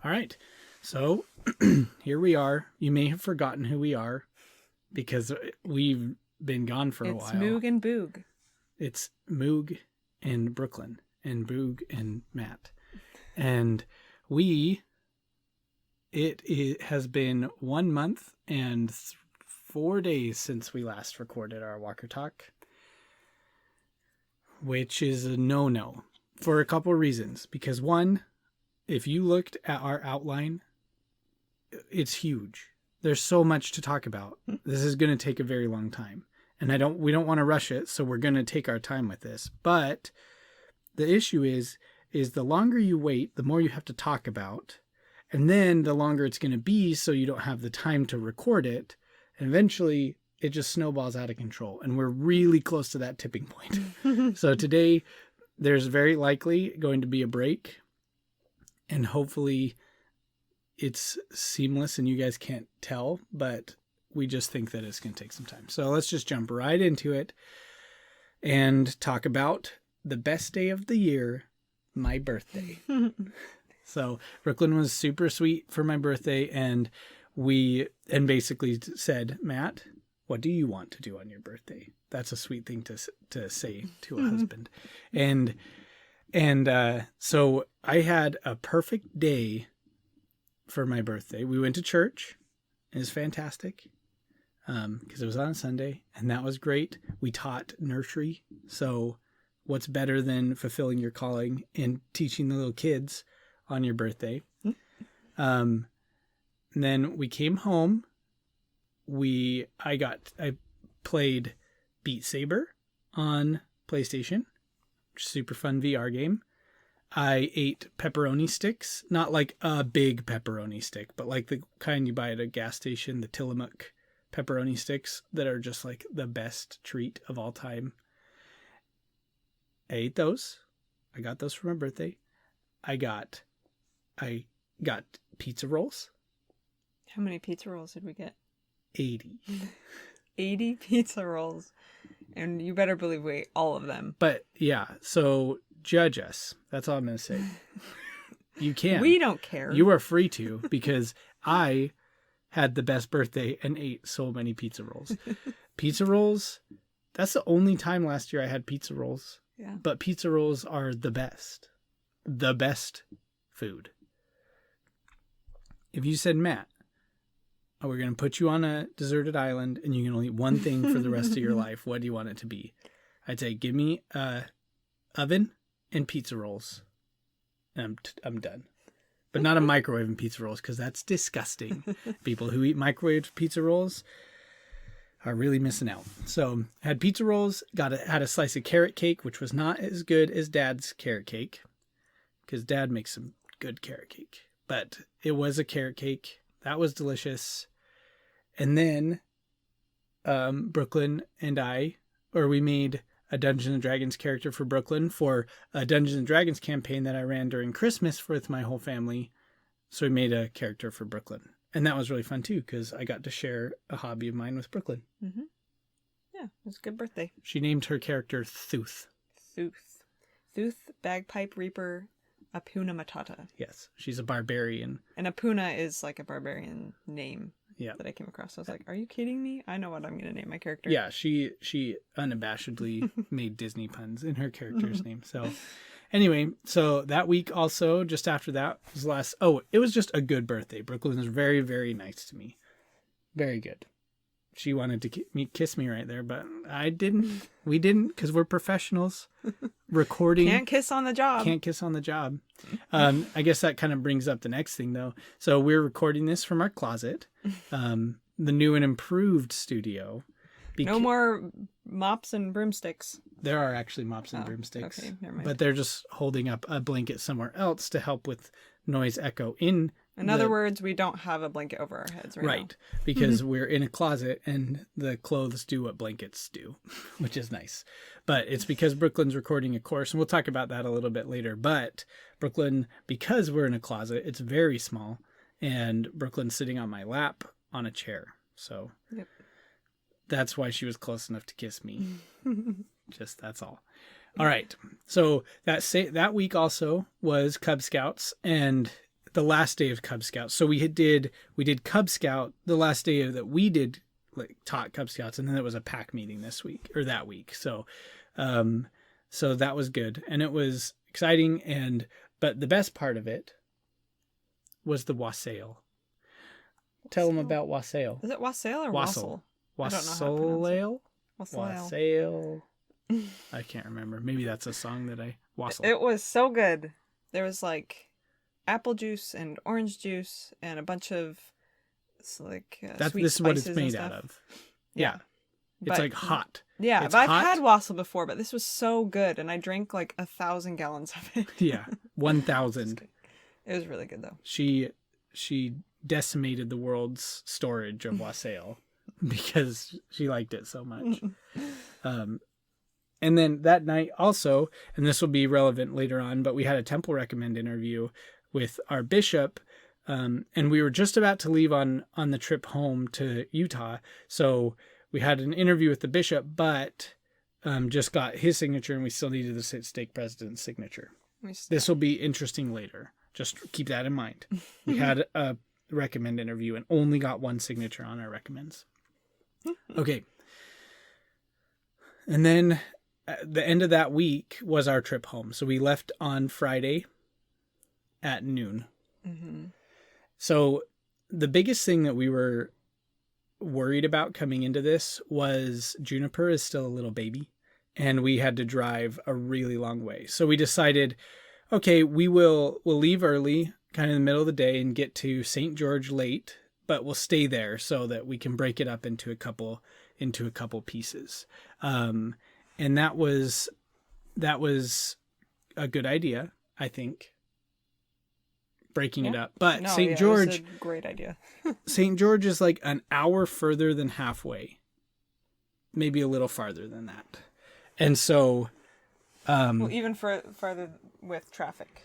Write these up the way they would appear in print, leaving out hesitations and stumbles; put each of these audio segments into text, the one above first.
All right. So here we are. You may have forgotten who we are because we've been gone for a while. It's Moog and Boog. It's Moog and Brooklyn and Boog and Matt. And it has been 1 month and 4 days since we last recorded our Walker Talk, which is a no-no for a couple reasons. Because one, if you looked at our outline, it's huge. There's so much to talk about. This is going to take a very long time. And we don't want to rush it, so we're going to take our time with this. But the issue is the longer you wait, the more you have to talk about. And then the longer it's going to be, so you don't have the time to record it. And eventually it just snowballs out of control. And we're really close to that tipping point. So today there's very likely going to be a break. And hopefully it's seamless and you guys can't tell, but we just think that it's going to take some time. So let's just jump right into it and talk about the best day of the year, my birthday. So Brooklyn was super sweet for my birthday, and basically said, Matt, what do you want to do on your birthday? That's a sweet thing to say to a husband. And so I had a perfect day for my birthday. We went to church. It was fantastic because it was on a Sunday, and that was great. We taught nursery. So what's better than fulfilling your calling and teaching the little kids on your birthday? Then we came home. I played Beat Saber on PlayStation. Super fun VR game. I ate pepperoni sticks, not like a big pepperoni stick, but like the kind you buy at a gas station, the Tillamook pepperoni sticks that are just like the best treat of all time. I ate those. I got those for my birthday. I got pizza rolls. How many pizza rolls did we get? 80. 80 pizza rolls. And you better believe we ate all of them. But yeah, so judge us. That's all I'm going to say. You can. We don't care. You are free to, because I had the best birthday and ate so many pizza rolls. Pizza rolls, that's the only time last year I had pizza rolls. Yeah. But pizza rolls are the best. The best food. If you said, Matt, we're going to put you on a deserted island and you can only eat one thing for the rest of your life, what do you want it to be? I'd say, give me a oven and pizza rolls. And I'm done. But not a microwave and pizza rolls, because that's disgusting. People who eat microwave pizza rolls are really missing out. So had pizza rolls, had a slice of carrot cake, which was not as good as Dad's carrot cake, because Dad makes some good carrot cake. But it was a carrot cake. That was delicious. And then Brooklyn and we made a Dungeons & Dragons character for Brooklyn for a Dungeons & Dragons campaign that I ran during Christmas with my whole family. So we made a character for Brooklyn. And that was really fun too, because I got to share a hobby of mine with Brooklyn. Mm-hmm. Yeah, it was a good birthday. She named her character Thuth. Thuth, Bagpipe Reaper, Apuna Matata. Yes, she's a barbarian. And Apuna is like a barbarian name Yeah. that I came across. I was like, are you kidding me? I know what I'm going to name my character. Yeah, she unabashedly made Disney puns in her character's name. So anyway, so that week also, just after that, it was just a good birthday. Brooklyn was very, very nice to me. Very good. She wanted to kiss me right there, but I didn't. We didn't, because we're professionals. Recording. Can't kiss on the job. Can't kiss on the job. I guess that kind of brings up the next thing, though. So we're recording this from our closet, the new and improved studio. No more mops and broomsticks. There are actually mops and broomsticks. Okay, never mind. But they're just holding up a blanket somewhere else to help with noise echo in. In other words, we don't have a blanket over our heads right now. Because we're in a closet and the clothes do what blankets do, which is nice. But it's because Brooklyn's recording a course, and we'll talk about that a little bit later. But Brooklyn, because we're in a closet, it's very small, and Brooklyn's sitting on my lap on a chair. So that's why she was close enough to kiss me. Just that's all. All right. So that week also was Cub Scouts, and the last day of Cub Scouts. So we did Cub Scout the last day that we did, like, taught Cub Scouts, and then there was a pack meeting that week. So so that was good, and it was exciting. But the best part of it was the wassail. Tell them about wassail. Is it wassail or wassail? I don't know how to pronounce it. Wassail. I can't remember. Maybe that's a song that I wassail. It was so good. There was like apple juice and orange juice and a bunch of sweet this is what it's spices made and out stuff. of. Yeah. It's But- like hot. Yeah, It's but hot. I've had wassail before, but this was so good, and I drank like 1,000 gallons of it. Yeah. 1,000. It was really good though. She decimated the world's storage of wassail because she liked it so much. And then that night also, and this will be relevant later on, but we had a Temple Recommend interview with our bishop, and we were just about to leave on the trip home to Utah. So we had an interview with the bishop, but just got his signature, and we still needed the stake president's signature. This will be interesting later. Just keep that in mind. We had a recommend interview and only got one signature on our recommends. Okay. And then at the end of that week was our trip home. So we left on Friday at noon. Mm-hmm. So the biggest thing that we were worried about coming into this was Juniper is still a little baby, and we had to drive a really long way. So we decided, okay, we'll leave early, kind of in the middle of the day, and get to St. George late, but we'll stay there so that we can break it up into a couple pieces. And that was a good idea, I think, breaking it up. But St. George, it was a great idea. St. George is like an hour further than halfway, maybe a little farther than that. And so, Well, even farther with traffic,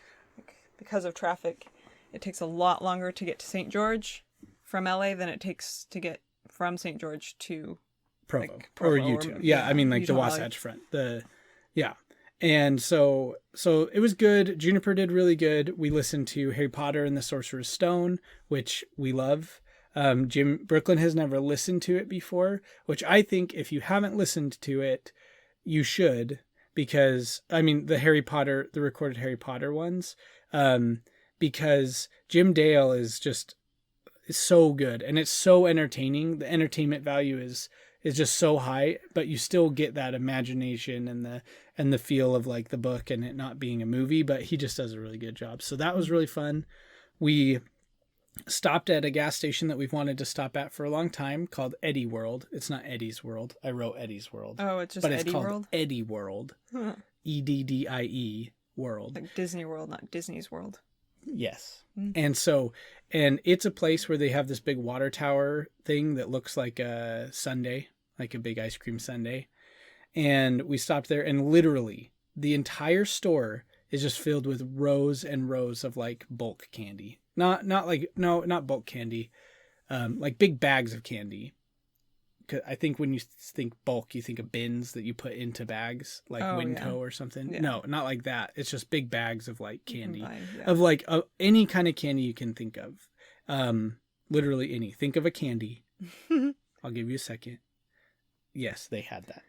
because of traffic, it takes a lot longer to get to St. George from LA than it takes to get from St. George to Provo, like, or Provo YouTube. or- Yeah, I mean, like the Utah Wasatch Valley. Front. And so it was good. Juniper did really good. We listened to Harry Potter and the Sorcerer's Stone, which we love. Brooklyn has never listened to it before, which I think if you haven't listened to it, you should, because I mean the recorded Harry Potter ones, because Jim Dale is so good, and it's so entertaining. The entertainment value is just so high, but you still get that imagination and the feel of like the book and it not being a movie, but he just does a really good job. So that was really fun. We stopped at a gas station that we've wanted to stop at for a long time called Eddie World. It's not Eddie's World. I wrote Eddie's World. Oh, it's just but Eddie it's called World? Eddie World. Huh. EDDIE World. Like Disney World, not Disney's World. Yes. Mm. And it's a place where they have this big water tower thing that looks like a sundae, like a big ice cream sundae. And we stopped there, and literally the entire store is just filled with rows and rows of like bulk candy. Not bulk candy. Like big bags of candy. 'Cause I think when you think bulk, you think of bins that you put into bags, like Winco or something. Yeah. No, not like that. It's just big bags of like candy, Yeah. of like any kind of candy you can think of. Literally any. Think of a candy. I'll give you a second. Yes, they had that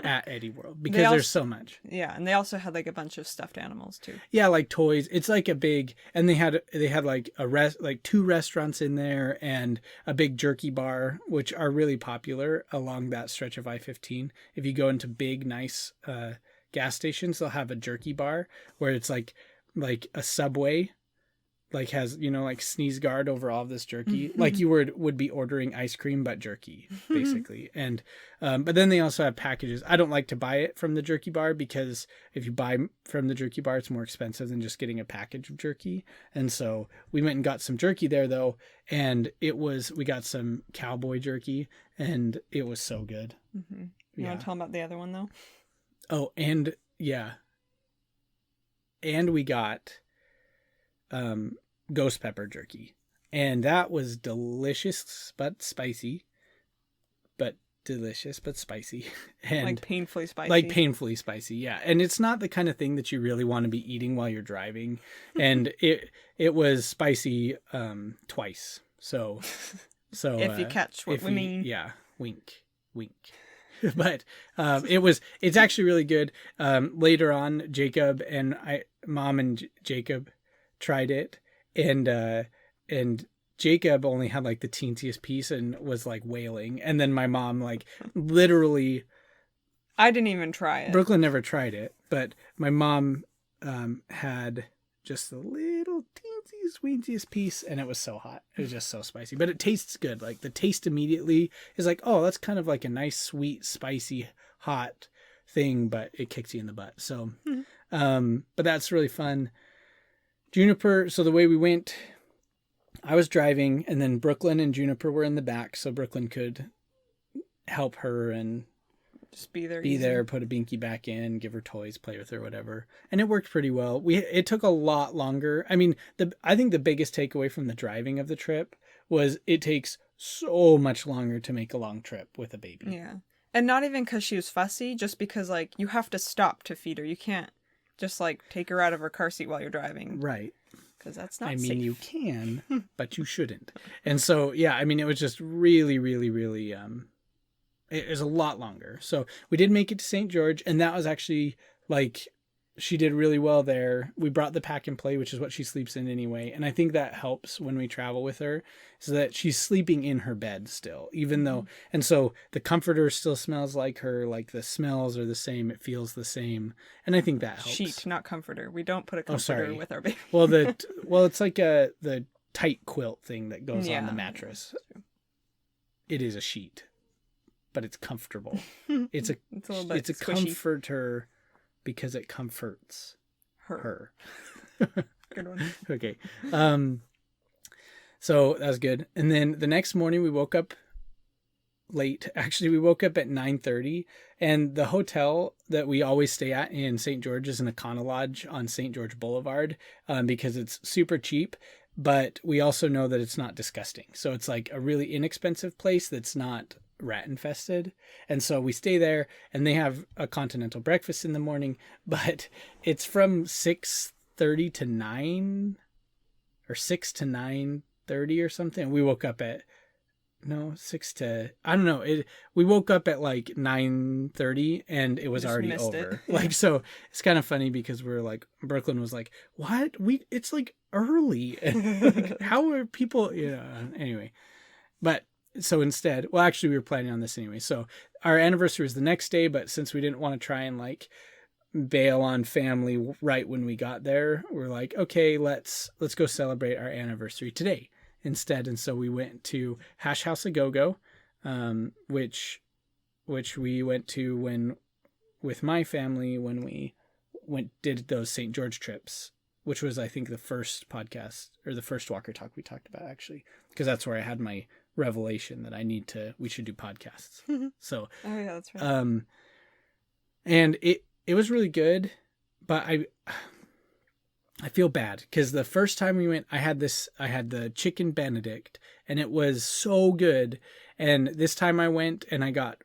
at Eddie World because there's so much. Yeah, and they also had like a bunch of stuffed animals too. Yeah, like toys. It's like a big, and they had like like two restaurants in there and a big jerky bar, which are really popular along that stretch of I-15. If you go into big, nice gas stations, they'll have a jerky bar where it's like a Subway, like has, like sneeze guard over all of this jerky, like you would be ordering ice cream but jerky, basically. And but then they also have packages. I don't like to buy it from the jerky bar because if you buy from the jerky bar, it's more expensive than just getting a package of jerky. And so we went and got some jerky there though, and we got some cowboy jerky, and it was so good. Mm-hmm. You want to tell them about the other one though? Oh, and yeah, and we got ghost pepper jerky, and that was delicious but spicy, but delicious but spicy, and like painfully spicy. Like painfully spicy, yeah. And it's not the kind of thing that you really want to be eating while you're driving. And it was spicy twice. So if you catch what we mean. Yeah, wink. But it's actually really good. Later on, Jacob and Mom and Jacob tried it, and Jacob only had like the teensiest piece and was like wailing. And then my mom like literally, I didn't even try it. Brooklyn never tried it, but my mom had just the little teensiest weeniest piece, and it was so hot. It was just so spicy, but it tastes good. Like the taste immediately is like, oh, that's kind of like a nice, sweet, spicy, hot thing, but it kicks you in the butt. So, but that's really fun. Juniper. So the way we went, I was driving, and then Brooklyn and Juniper were in the back, so Brooklyn could help her and just be there, put a binky back in, give her toys, play with her, whatever. And it worked pretty well. It took a lot longer. I mean, I think the biggest takeaway from the driving of the trip was it takes so much longer to make a long trip with a baby. Yeah. And not even because she was fussy, just because like you have to stop to feed her. You can't just like take her out of her car seat while you're driving. Right. Because that's not safe. I mean, you can, but you shouldn't. Mm-hmm. And so, yeah, I mean, it was just really, really, really, it was a lot longer. So we did make it to St. George, and that was actually like, she did really well there. We brought the pack and play, which is what she sleeps in anyway. And I think that helps when we travel with her, so that she's sleeping in her bed still, even though, and so the comforter still smells like her, like the smells are the same. It feels the same. And I think that helps. Sheet, not comforter. We don't put a comforter with our baby. Well, it's like the tight quilt thing that goes on the mattress. It is a sheet, but it's comfortable. It's a squishy. Comforter because it comforts her. Good one. Okay. So that was good. And then the next morning we woke up late. Actually, we woke up at 9:30, and the hotel that we always stay at in St. George is an Econo Lodge on St. George Boulevard, because it's super cheap, but we also know that it's not disgusting. So it's like a really inexpensive place that's not rat infested. And so we stay there, and they have a continental breakfast in the morning, but it's from 6:30 to 9 or 6 to 9:30 or something. We woke up at 6 to, I don't know. We woke up at like 9:30 and it was already over. Like, so it's kind of funny because we're like, Brooklyn was like, what? It's like early. Like, how are people, anyway. But so instead, well, actually we were planning on this anyway. So our anniversary was the next day, but since we didn't want to try and like bail on family right when we got there, we're like, okay, let's go celebrate our anniversary today instead. And so we went to Hash House A Go-Go, which we went to with my family when we did those St. George trips, which was, I think, the first podcast or the first Walker Talk we talked about, actually, because that's where I had my revelation that we should do podcasts. So, oh yeah, that's right. And it was really good, but I feel bad because the first time we went, I had the chicken Benedict, and it was so good. And this time I went and I got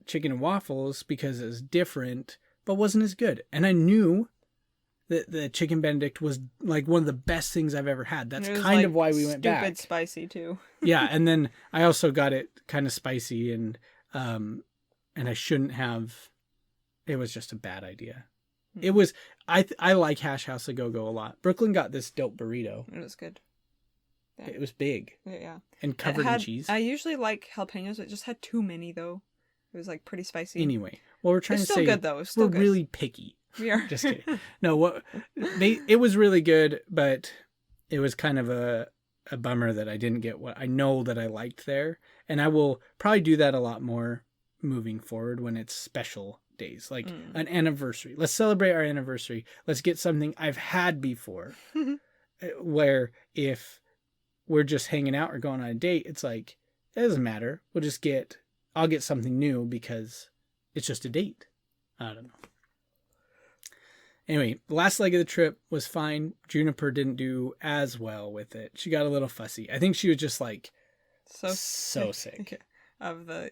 chicken and waffles because it was different, but wasn't as good. And I knew that the chicken Benedict was like one of the best things I've ever had. That's kind of why we went back. Stupid spicy too. Yeah, and then I also got it kind of spicy, and I shouldn't have. It was just a bad idea. It was. I like Hash House A Go-Go a lot. Brooklyn got this dope burrito. It was good. Yeah. It was big. Yeah. And covered in cheese. I usually like jalapenos. It just had too many though. It was like pretty spicy. Anyway, well, we're trying to say still good though. It's still we're good. really picky. We are. Just kidding. No, it was really good, but it was kind of a bummer that I didn't get what I know that I liked there. And I will probably do that a lot more moving forward when it's special days, like an anniversary. Let's celebrate our anniversary. Let's get something I've had before. Where if we're just hanging out or going on a date, it's like, it doesn't matter. I'll get something new because it's just a date. I don't know. Anyway, the last leg of the trip was fine. Juniper didn't do as well with it. She got a little fussy. I think she was just like so sick of the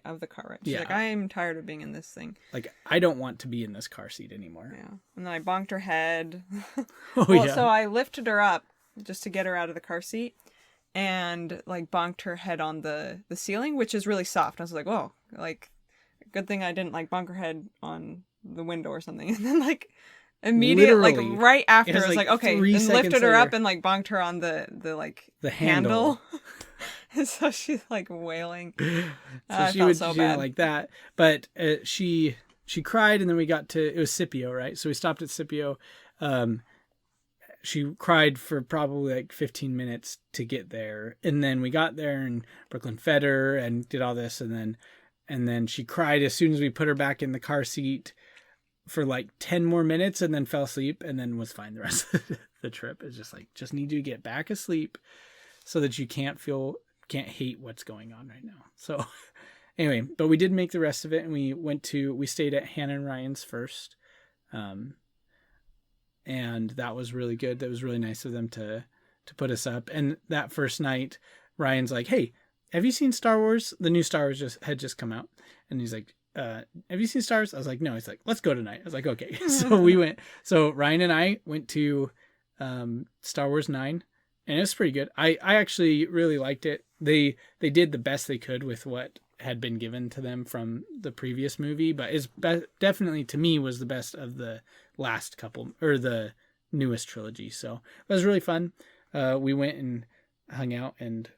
of the car ride. She's Yeah. like, I'm tired of being in this thing. Like, I don't want to be in this car seat anymore. Yeah. And then I bonked her head. Oh, well, yeah. so I lifted her up just to get her out of the car seat and like bonked her head on the ceiling, which is really soft. I was like, whoa, like, good thing I didn't like bonk her head on the window or something. And then like immediately, Literally, like right after, it was, I was like, like, okay, 3 and lifted seconds her up later. and like bonked her on the like The handle. And so she's like wailing. So she felt would so do bad. it like that. But she cried, and then we got to, it was Scipio, right? So we stopped at Scipio. She cried for probably like 15 minutes to get there. And then we got there, and Brooklyn fed her and did all this. And then she cried as soon as we put her back in the car seat for like 10 more minutes, and then fell asleep, and then was fine the rest of the trip. It's just like, just need you to get back asleep so that you can't hate what's going on right now. So anyway, but we did make the rest of it, and we stayed at Hannah and Ryan's first. And that was really good. That was really nice of them to put us up. And that first night, Ryan's like, "Hey, have you seen Star Wars? The new Star Wars had just come out." And he's like, "Have you seen Star Wars?" I was like, "No." He's like, "Let's go tonight." I was like, "Okay." So we went. So Ryan and I went to Star Wars 9, and it was pretty good. I actually really liked it. They did the best they could with what had been given to them from the previous movie, but it's definitely, to me, was the best of the last couple, or the newest trilogy. So it was really fun. We went and hung out and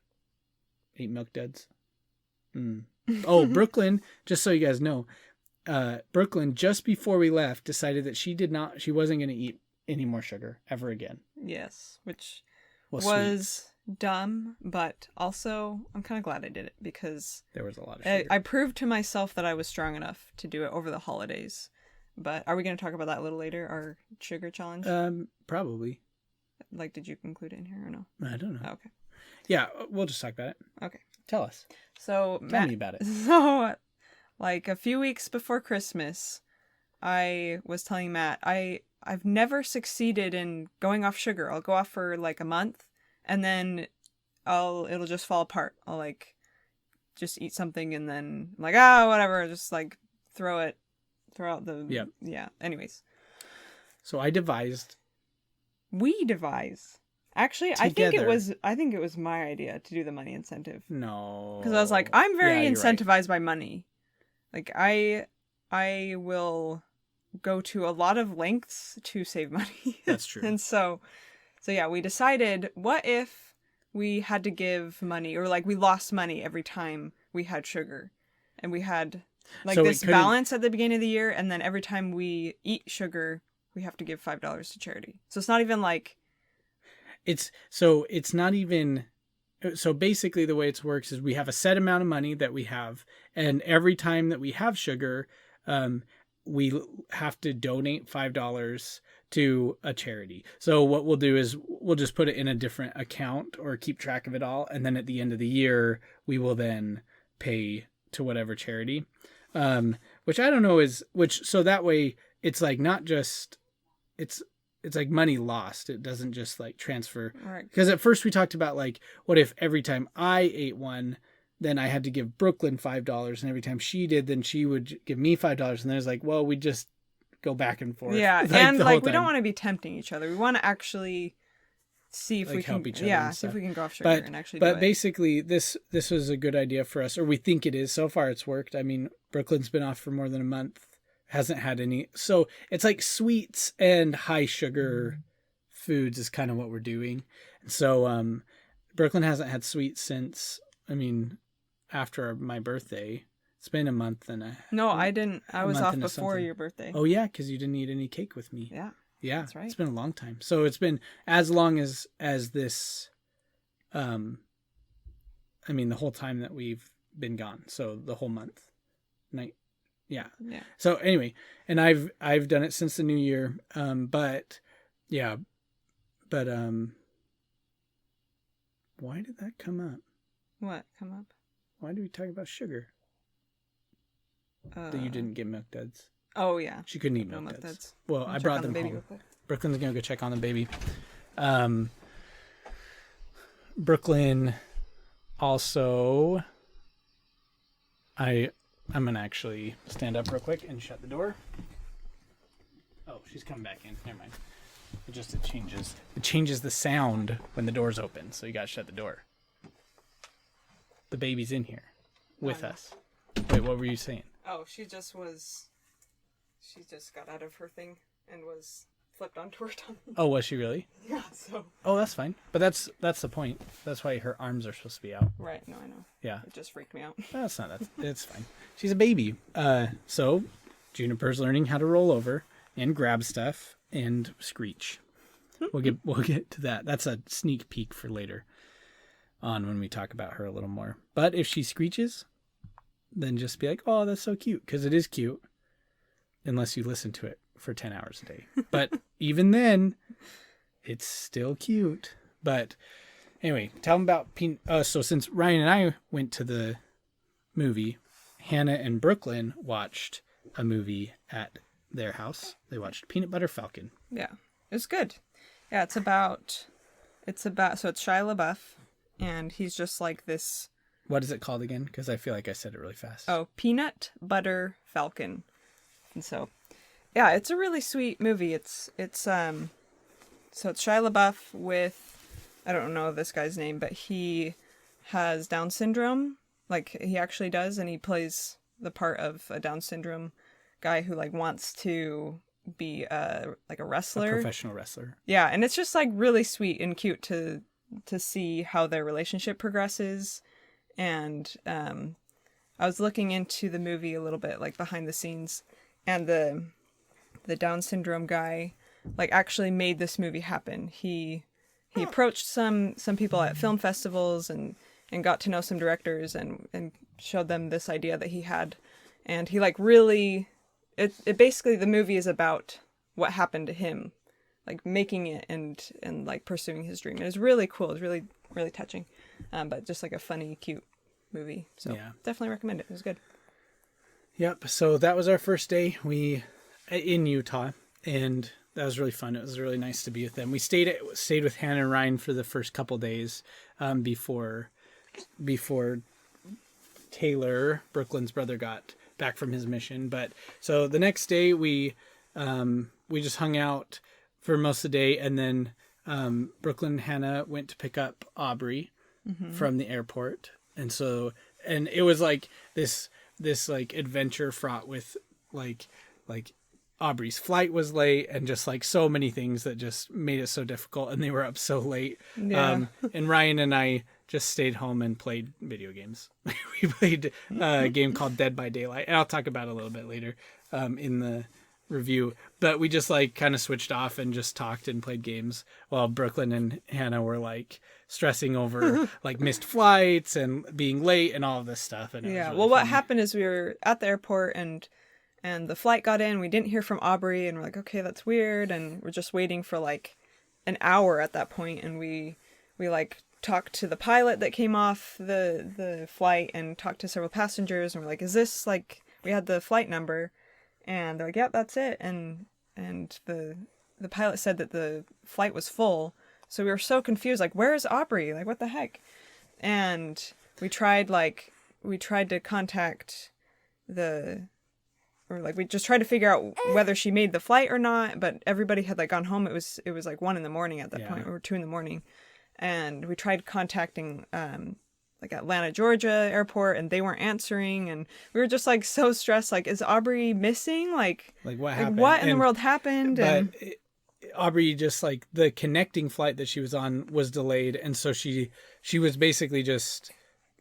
ate Milk Duds. Oh, Brooklyn, just so you guys know, Brooklyn, just before we left, decided that she wasn't going to eat any more sugar ever again. Yes, which Well, was dumb, but also I'm kind of glad I did it because there was a lot of sugar. I proved to myself that I was strong enough to do it over the holidays. But are we going to talk about that a little later, our sugar challenge? Probably. Like, did you include it in here or no? I don't know. Oh, okay. Yeah, we'll just talk about it. Okay. Tell us. So Tell me about it. So, like a few weeks before Christmas, I was telling Matt I've never succeeded in going off sugar. I'll go off for like a month, and then it'll just fall apart. I'll like just eat something, and then I'm like, whatever, just like throw out the yeah. Anyways, so we devised. Actually, Together. I think it was my idea to do the money incentive. No. Because I was like, I'm very you're incentivized right. by money. Like I will go to a lot of lengths to save money. That's true. And so yeah, we decided, what if we had to give money, or like we lost money every time we had sugar, and we had like So this balance at the beginning of the year, and then every time we eat sugar, we have to give $5 to charity. So it's not even like it's not even. So basically, the way it works is we have a set amount of money that we have, and every time that we have sugar, we have to donate $5 to a charity. So what we'll do is we'll just put it in a different account or keep track of it all, and then at the end of the year, we will then pay to whatever charity. Which I don't know so that way it's like not just it's like money lost. It doesn't just like transfer. right. Because at first we talked about like, what if every time I ate one, then I had to give Brooklyn $5, and every time she did, then she would give me $5. And there's like, well, we just go back and forth. Yeah, like, and the whole like we don't time. want to be tempting each other. We want to actually see if Like, we can help each other yeah, and see if stuff. we can go off sugar and actually do But it. basically, this was a good idea for us, or we think it is. So far, it's worked. I mean, Brooklyn's been off for more than a month, hasn't had any. So it's like sweets and high sugar foods is kind of what we're doing. And so Brooklyn hasn't had sweets since, after my birthday. It's been a month and a No, I didn't. I was month off into before something. your birthday. Oh yeah, because you didn't eat any cake with me. Yeah. Yeah, That's right. It's been a long time. So it's been as long as this, the whole time that we've been gone. So the whole month. Yeah. So anyway, and I've done it since the new year. Why did that come up? What come up? Why did we talk about sugar? That you didn't get Milk Duds. Oh yeah. She couldn't eat No Milk Milk Duds. Duds. Well, I brought them baby home. real quick. Brooklyn's gonna go check on the baby. Brooklyn also I'm gonna actually stand up real quick and shut the door. Oh, she's coming back in. Never mind. It changes the sound when the door's open, so you gotta shut the door. The baby's in here with us. Wait, what were you saying? Oh, she just got out of her thing and was flipped onto her tummy. Oh, was she really? Yeah, so. Oh, that's fine. But that's the point. That's why her arms are supposed to be out. Right, no, I know. Yeah. It just freaked me out. That's not that. It's fine. She's a baby. So Juniper's learning how to roll over and grab stuff and screech. We'll get to that. That's a sneak peek for later on when we talk about her a little more. But if she screeches, then just be like, "Oh, that's so cute," because it is cute. Unless you listen to it for 10 hours a day. But even then, it's still cute. But anyway, tell them about so since Ryan and I went to the movie, Hannah and Brooklyn watched a movie at their house. They watched Peanut Butter Falcon. Yeah, it was good. Yeah, so it's Shia LaBeouf, and he's just like this. What is it called again? Because I feel like I said it really fast. Oh, Peanut Butter Falcon. And so, yeah, it's a really sweet movie. It's Shia LaBeouf with, I don't know this guy's name, but he has Down syndrome. Like, he actually does, and he plays the part of a Down syndrome guy who, like, wants to be a wrestler. A professional wrestler. Yeah, and it's just, like, really sweet and cute to see how their relationship progresses. And I was looking into the movie a little bit, like, behind the scenes, and the Down syndrome guy, like, actually made this movie happen. He approached some people at film festivals and got to know some directors and showed them this idea that he had. And he, like, really, it basically, the movie is about what happened to him, like, making it and like pursuing his dream. It was really cool. It was really, really touching. But just like a funny, cute movie. So yeah, definitely recommend it. It was good. Yep. So that was our first day in Utah, and that was really fun. It was really nice to be with them. We stayed with Hannah and Ryan for the first couple days before Taylor, Brooklyn's brother, got back from his mission. But so the next day we just hung out for most of the day, and then Brooklyn and Hannah went to pick up Aubrey from the airport, and it was like this like adventure fraught with like Aubrey's flight was late and just like so many things that just made it so difficult, and they were up so late. Yeah. And Ryan and I just stayed home and played video games. We played a game called Dead by Daylight, and I'll talk about it a little bit later in the review. But we just like kind of switched off and just talked and played games while Brooklyn and Hannah were like stressing over like missed flights and being late and all of this stuff. And yeah, really well, what fun. happened is we were at the airport and the flight got in. We didn't hear from Aubrey, and we're like, okay, that's weird. And we're just waiting for like an hour at that point, and we like talked to the pilot that came off the flight and talked to several passengers, and we're like, is this like, we had the flight number, and they're like, yep, that's it. And the pilot said that the flight was full, so we were so confused, like, where is Aubrey? Like, what the heck? And we tried to contact we just tried to figure out whether she made the flight or not, but everybody had like gone home. It was like 1 a.m. at that point, or 2 a.m. And we tried contacting like Atlanta, Georgia airport, and they weren't answering, and we were just like so stressed. Like, is Aubrey missing? Like what happened? What in the world happened? Aubrey, just like the connecting flight that she was on was delayed, and so she was basically just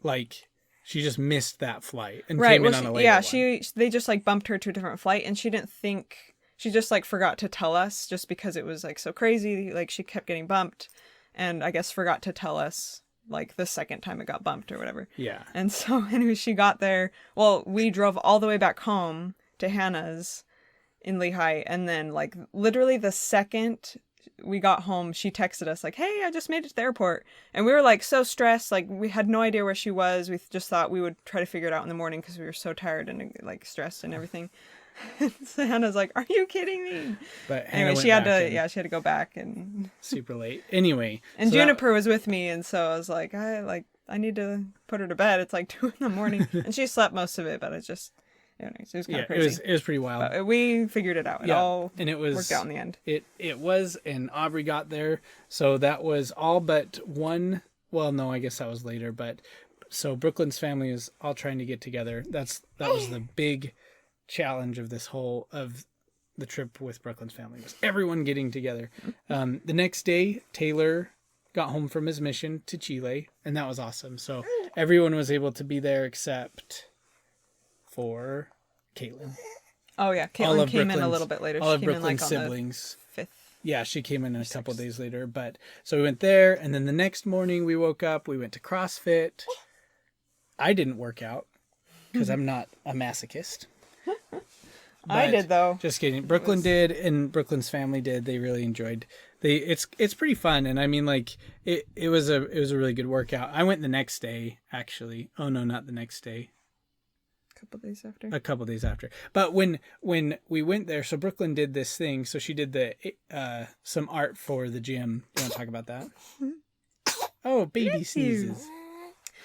like, she just missed that flight and came in on a later one. They just like bumped her to a different flight, and she didn't think, she just like forgot to tell us, just because it was like so crazy. Like, she kept getting bumped, and I guess forgot to tell us like the second time it got bumped or whatever. Yeah. And so anyway, she got there. Well, we drove all the way back home to Hannah's in Lehi, and then like literally the second we got home, she texted us like, hey, I just made it to the airport. And we were like so stressed, like we had no idea where she was. We just thought we would try to figure it out in the morning because we were so tired and like stressed and everything. So Hannah's like, are you kidding me? But anyway, she had to go back, and super late anyway. And so Juniper was with me, and so I was like, I I need to put her to bed. It's like 2 a.m. And she slept most of it, but it was kind of crazy. It was pretty wild. But we figured it out. It all worked out in the end. It was, and Aubrey got there. So that was all but one. Well, no, I guess that was later. But so Brooklyn's family is all trying to get together. That was the big challenge of the trip with Brooklyn's family, was everyone getting together. The next day, Taylor got home from his mission to Chile, and that was awesome. So everyone was able to be there except for Caitlin. Oh yeah, Caitlin came in a little bit later. All She of came in Brooklyn's like on siblings. the 5th. Yeah, she came in a couple days later. But so we went there, and then the next morning we woke up. We went to CrossFit. I didn't work out because I'm not a masochist. I did though. Just kidding. Brooklyn did, and Brooklyn's family did. They really enjoyed. It's pretty fun, and I mean, like it was a really good workout. I went the next day, actually. Oh no, not the next day. A couple days after. But when we went there, so Brooklyn did this thing. So she did some art for the gym. You want to talk about that? Oh, baby sneezes.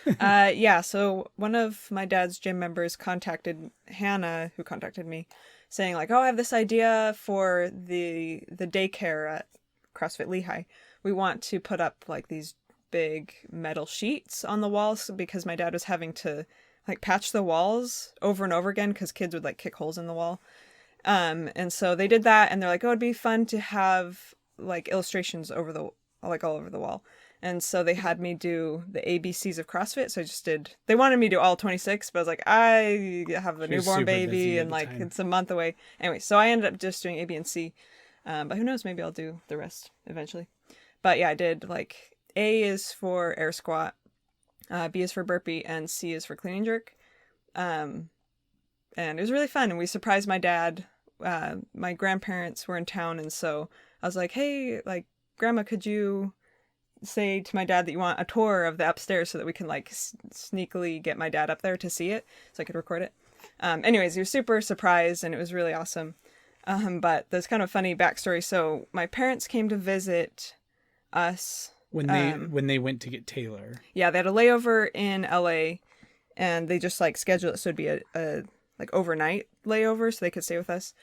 Yeah, so one of my dad's gym members contacted Hannah, who contacted me, saying like, oh, I have this idea for the daycare at CrossFit Lehigh. We want to put up like these big metal sheets on the walls because my dad was having to like patch the walls over and over again because kids would like kick holes in the wall. And so they did that, and they're like, oh, it'd be fun to have like illustrations all over the wall. And so they had me do the ABCs of CrossFit. So I just they wanted me to do all 26, but I was like, I have a newborn baby and like it's a month away. Anyway, so I ended up just doing A, B, and C. But who knows, maybe I'll do the rest eventually. But yeah, I did like A is for air squat, B is for burpee, and C is for clean and jerk. And it was really fun. And we surprised my dad. My grandparents were in town. And so I was like, hey, like, Grandma, could you say to my dad that you want a tour of the upstairs so that we can like sneakily get my dad up there to see it so I could record it. Anyways, he was super surprised and it was really awesome. But there's kind of funny backstory. So my parents came to visit us when they went to get Taylor. Yeah, they had a layover in LA and they just like scheduled it so it'd be a like overnight layover so they could stay with us.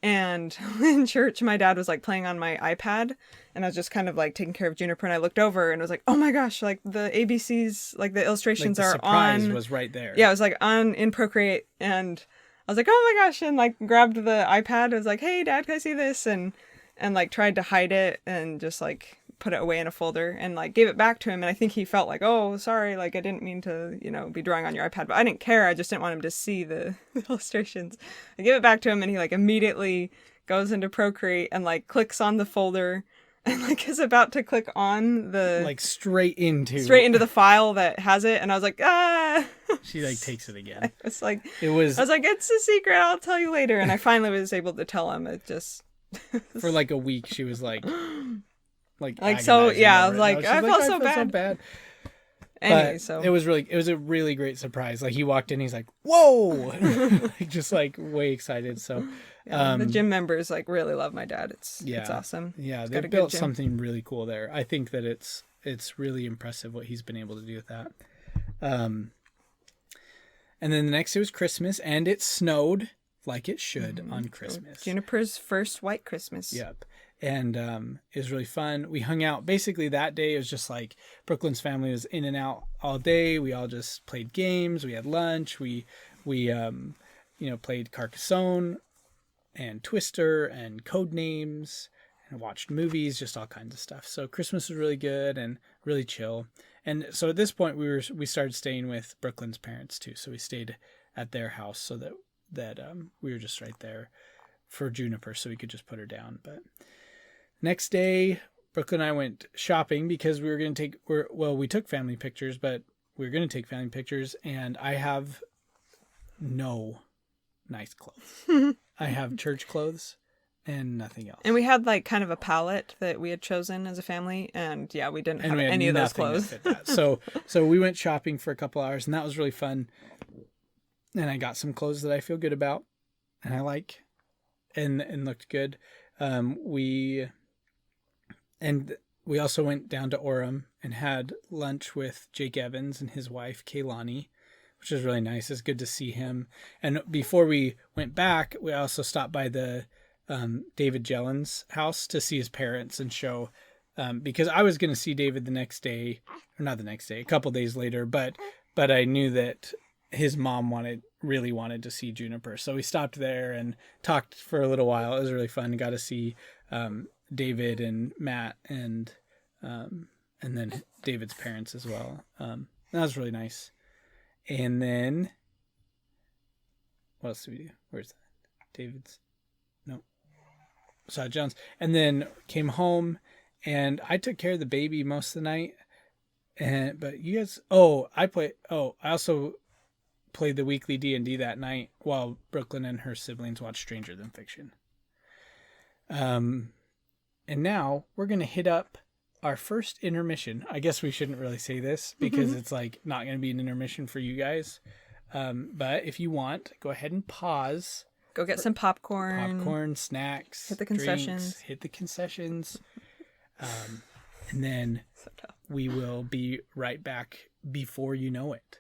And in church, my dad was like playing on my iPad and I was just kind of like taking care of Juniper and I looked over and was like, oh my gosh, like the ABCs, like the illustrations like the are surprise on. Was right there. Yeah, it was like in Procreate and I was like, oh my gosh, and like grabbed the iPad. I was like, hey dad, can I see this? And like tried to hide it and just like put it away in a folder and like gave it back to him. And I think he felt like, oh, sorry, like I didn't mean to, be drawing on your iPad, but I didn't care. I just didn't want him to see the illustrations. I gave it back to him and he like immediately goes into Procreate and like clicks on the folder and like is about to click on the like straight into the file that has it. And I was like, ah. She like takes it again. I was like, it's a secret. I'll tell you later. And I finally was able to tell him. It just for like a week she was like so yeah, like I felt so bad. Anyway, but so it was a really great surprise. Like he walked in, he's like, whoa, like, just like way excited. So the gym members like really love my dad. It's awesome. Yeah, they built something really cool there. I think that it's really impressive what he's been able to do with that. And then the next day was Christmas, and it snowed like it should on Christmas. Juniper's first white Christmas. Yep. And it was really fun. We hung out. Basically, that day it was just like Brooklyn's family was in and out all day. We all just played games. We had lunch. We played Carcassonne and Twister and Codenames and watched movies, just all kinds of stuff. So Christmas was really good and really chill. And so at this point, we started staying with Brooklyn's parents too. So we stayed at their house so that we were just right there for Juniper, so we could just put her down. But next day, Brooklyn and I went shopping because we were going to we took family pictures, but we were going to take family pictures, and I have no nice clothes. I have church clothes and nothing else. And we had like kind of a palette that we had chosen as a family, and yeah, we didn't have any of those clothes. So we went shopping for a couple hours, and that was really fun. And I got some clothes that I feel good about, and I like, and looked good. We also went down to Orem and had lunch with Jake Evans and his wife, Kaylani, which was really nice. It's good to see him. And before we went back, we also stopped by the David Jellin's house to see his parents and show, because I was going to see David the next day, or not the next day, a couple days later, but I knew that his mom really wanted to see Juniper. So we stopped there and talked for a little while. It was really fun. Got to see David and Matt and then David's parents as well. That was really nice. And then what else did we do? Where's that? David's? No. Saw Jones. And then came home and I took care of the baby most of the night. But you guys, I also played the weekly D&D that night while Brooklyn and her siblings watched Stranger Than Fiction. And now we're going to hit up our first intermission. I guess we shouldn't really say this because it's like not going to be an intermission for you guys. But if you want, go ahead and pause. Go get some popcorn. Snacks. Hit the concessions. Hit the concessions. And then we will be right back before you know it.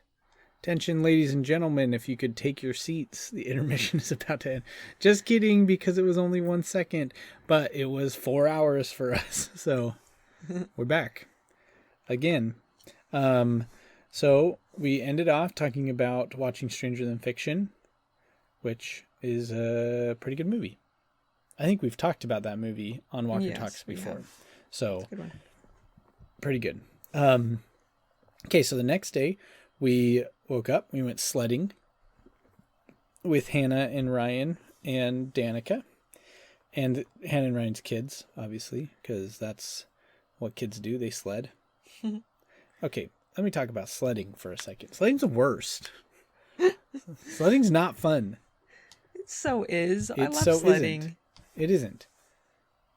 Attention, ladies and gentlemen, if you could take your seats, the intermission is about to end. Just kidding, because it was only 1 second, but it was 4 hours for us. So we're back again. So we ended off talking about watching Stranger Than Fiction, which is a pretty good movie. I think we've talked about that movie on Walker Talks before. So good one. Pretty good. Okay, so the next day we woke up, we went sledding with Hannah and Ryan and Danica, and Hannah and Ryan's kids, obviously, because that's what kids do. They sled. Okay, let me talk about sledding for a second. Sledding's the worst. Sledding's not fun. It so is. I love sledding. It isn't.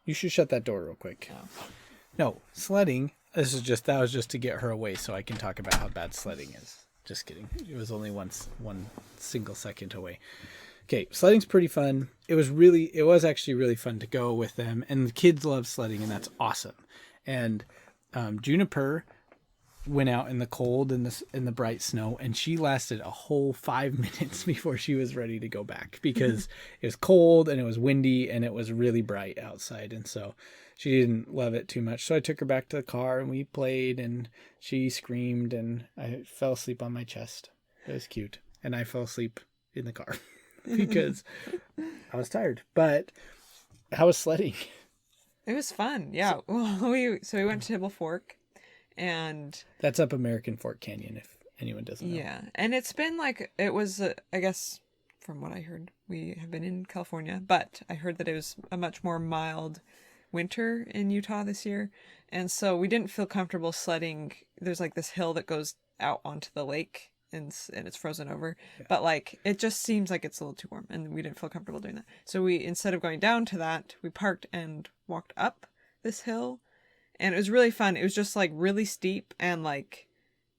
You should shut that door real quick. Oh. No, sledding. That was just to get her away so I can talk about how bad sledding is. Just kidding. It was only one single second away. Okay, sledding's pretty fun. It was actually really fun to go with them, and the kids love sledding, and that's awesome. And Juniper went out in the cold and the bright snow, and she lasted a whole 5 minutes before she was ready to go back because it was cold and it was windy and it was really bright outside, and so she didn't love it too much. So I took her back to the car and we played, and she screamed and I fell asleep on my chest. It was cute, and I fell asleep in the car because I was tired. But how was sledding? It was fun. Yeah. Well, we went to Tibble Fork. And that's up American Fork Canyon, if anyone doesn't know. Yeah, and it's been like, it was, I guess, from what I heard, we have been in California, but I heard that it was a much more mild winter in Utah this year, and so we didn't feel comfortable sledding. There's like this hill that goes out onto the lake, and it's frozen over, but like, it just seems like it's a little too warm, and we didn't feel comfortable doing that. So we, instead of going down to that, we parked and walked up this hill. And it was really fun. It was just like really steep and like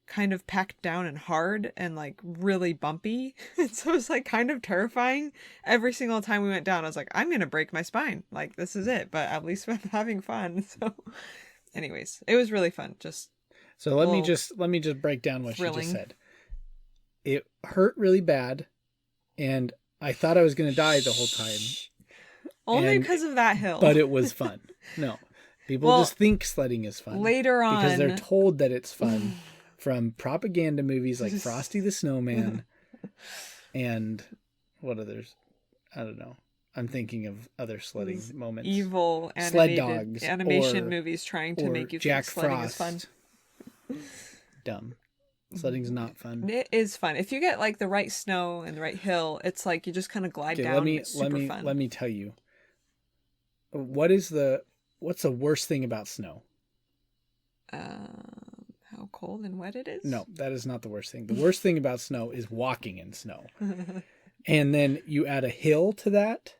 kind of packed down and hard and like really bumpy. So it was like kind of terrifying. Every single time we went down, I was like, I'm going to break my spine. Like, this is it. But at least I'm having fun. So anyways, it was really fun. So let me just break down what she just said. It hurt really bad. And I thought I was going to die the whole time. Only because of that hill. But it was fun. No. People just think sledding is fun. Later on. Because they're told that it's fun from propaganda movies like Frosty the Snowman and what others? I don't know. I'm thinking of other sledding moments. Evil Sled Dogs animation movies trying to make you Jack think sledding Frost. is fun. Dumb. Sledding's not fun. It is fun. If you get like the right snow and the right hill, it's like you just kind of glide down. It's super fun. Let me tell you. What's the worst thing about snow? How cold and wet it is? No, that is not the worst thing. The worst thing about snow is walking in snow. And then you add a hill to that,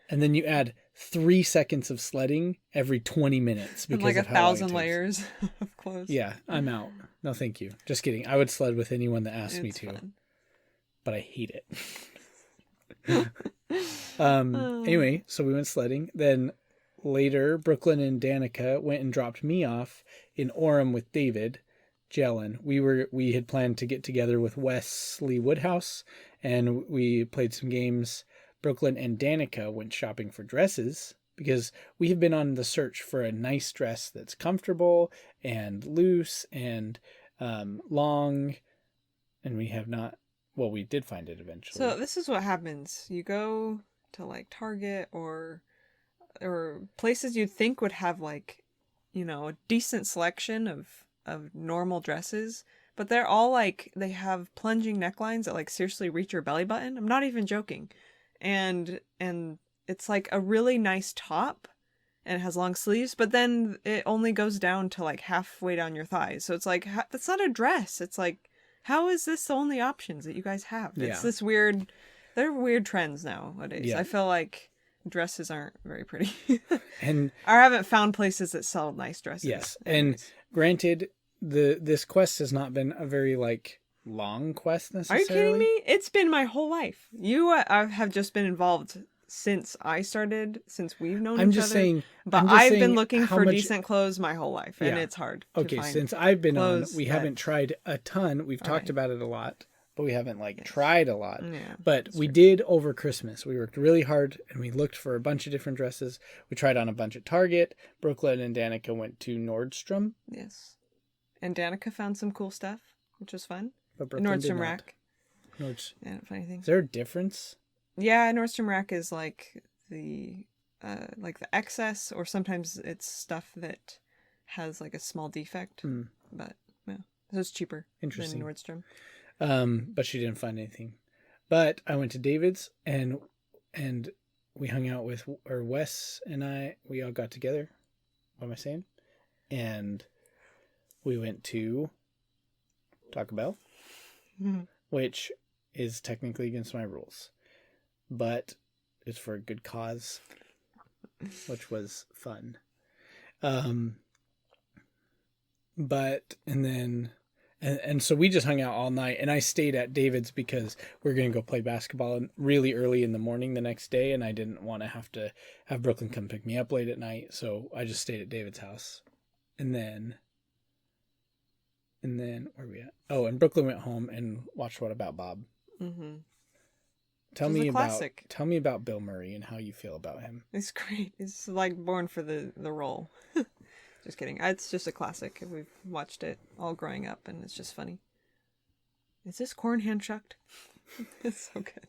and then you add 3 seconds of sledding every 20 minutes. Because like of 1,000 layers of clothes. Yeah, I'm out. No, thank you. Just kidding. I would sled with anyone that asked me to. Fun. But I hate it. Anyway, so we went sledding. Then later, Brooklyn and Danica went and dropped me off in Orem with David Jellin. We had planned to get together with Wesley Woodhouse, and we played some games. Brooklyn and Danica went shopping for dresses because we have been on the search for a nice dress that's comfortable and loose and long, and we have not. Well, we did find it eventually. So this is what happens. You go to like Target or places you'd think would have like, you know, a decent selection of normal dresses, but they're all like, they have plunging necklines that like seriously reach your belly button. I'm not even joking. And it's like a really nice top and it has long sleeves, but then it only goes down to like halfway down your thighs. So it's like, that's not a dress. It's like, how is this the only options that you guys have? It's this weird, they're weird trends nowadays. Yeah. I feel like dresses aren't very pretty. And I haven't found places that sell nice dresses. Yes. Anyways. And granted, this quest has not been a very like long quest necessarily. Are you kidding me? It's been my whole life. You have just been involved since we've known each other. I'm just saying. But I've been looking for decent clothes my whole life, and it's hard to find. Since I've been on, we haven't tried a ton. We've talked about it a lot, but we haven't tried a lot. Yeah, but we did over Christmas. We worked really hard, and we looked for a bunch of different dresses. We tried on a bunch at Target. Brooklyn and Danica went to Nordstrom. Yes. And Danica found some cool stuff, which was fun. But Nordstrom Rack. I don't find anything. Is there a difference? Yeah, Nordstrom Rack is like the excess, or sometimes it's stuff that has like a small defect. But yeah, so it's cheaper than Nordstrom. But she didn't find anything. But I went to David's and we hung out with, or Wes and we all got together. What am I saying? And we went to Taco Bell, which is technically against my rules, but it's for a good cause, which was fun. And so we just hung out all night, and I stayed at David's because we are going to go play basketball really early in the morning the next day, and I didn't want to have Brooklyn come pick me up late at night, so I just stayed at David's house. And then where are we at? Oh, and Brooklyn went home and watched What About Bob. Mm-hmm. Tell me about Bill Murray and how you feel about him. He's great. He's like born for the role. Just kidding. It's just a classic. We've watched it all growing up, and it's just funny. Is this corn hand shucked? It's so good.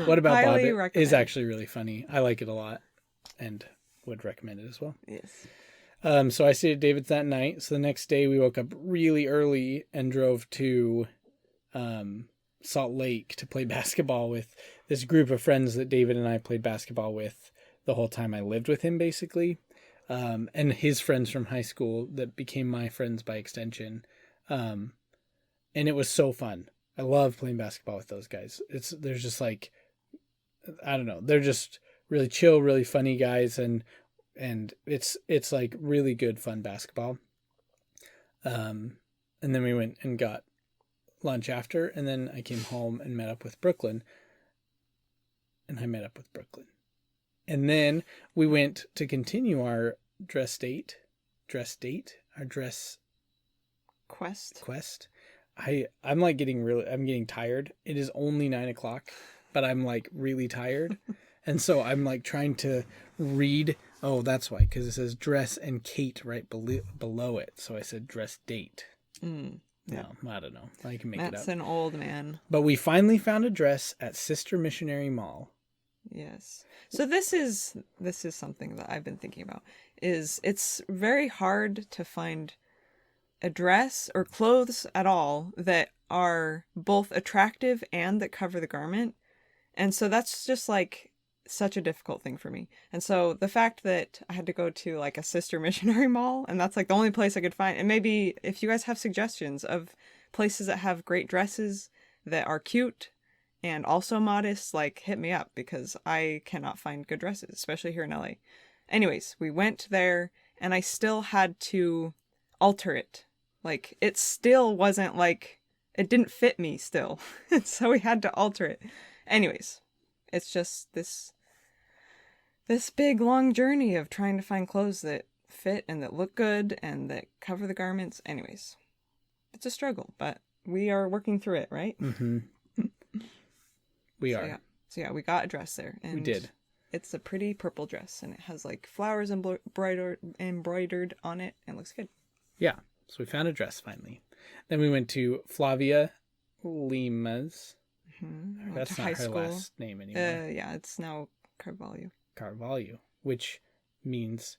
What About Bob is actually really funny. I like it a lot, and would recommend it as well. Yes. So I stayed at David's that night. So the next day we woke up really early and drove to Salt Lake to play basketball with this group of friends that David and I played basketball with the whole time I lived with him, basically. And his friends from high school that became my friends by extension. And it was so fun. I love playing basketball with those guys. There's just like, I don't know. They're just really chill, really funny guys. And it's like really good, fun basketball. And then we went and got lunch after, and then I came home and met up with Brooklyn. And then we went to continue our dress quest. I'm like I'm getting tired. It is only 9:00, but I'm like really tired. And so I'm like trying to read. Oh, that's why, because it says dress and Kate right below it. So I said dress date. No, I don't know. I can make it up. That's an old man. But we finally found a dress at Sister Missionary Mall. Yes. So this is something that I've been thinking about. It's very hard to find a dress or clothes at all that are both attractive and that cover the garment. And so that's just like such a difficult thing for me. And so the fact that I had to go to like a Sister Missionary Mall, and that's like the only place I could find, and maybe if you guys have suggestions of places that have great dresses that are cute and also modest, like hit me up, because I cannot find good dresses, especially here in LA. Anyways, we went there and I still had to alter it. Like it still wasn't like, it didn't fit me still. So we had to alter it. Anyways, it's just this this big long journey of trying to find clothes that fit and that look good and that cover the garments. Anyways, it's a struggle, but we are working through it, right? Mm-hmm. We are. So yeah, we got a dress there. And we did. It's a pretty purple dress, and it has like flowers embroidered on it, and it looks good. Yeah, so we found a dress finally. Then we went to Flavia Lima's. Mm-hmm. That's not her last name anymore. Yeah, it's now Carvalho. Carvalho, which means...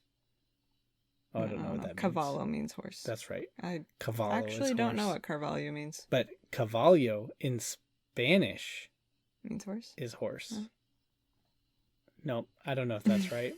Oh, I don't know what that means. Cavallo means horse. That's right. I Cavallo actually is don't know horse. what Carvalho means. But caballo in Spanish Means horse? is horse. Oh. No, I don't know if that's right.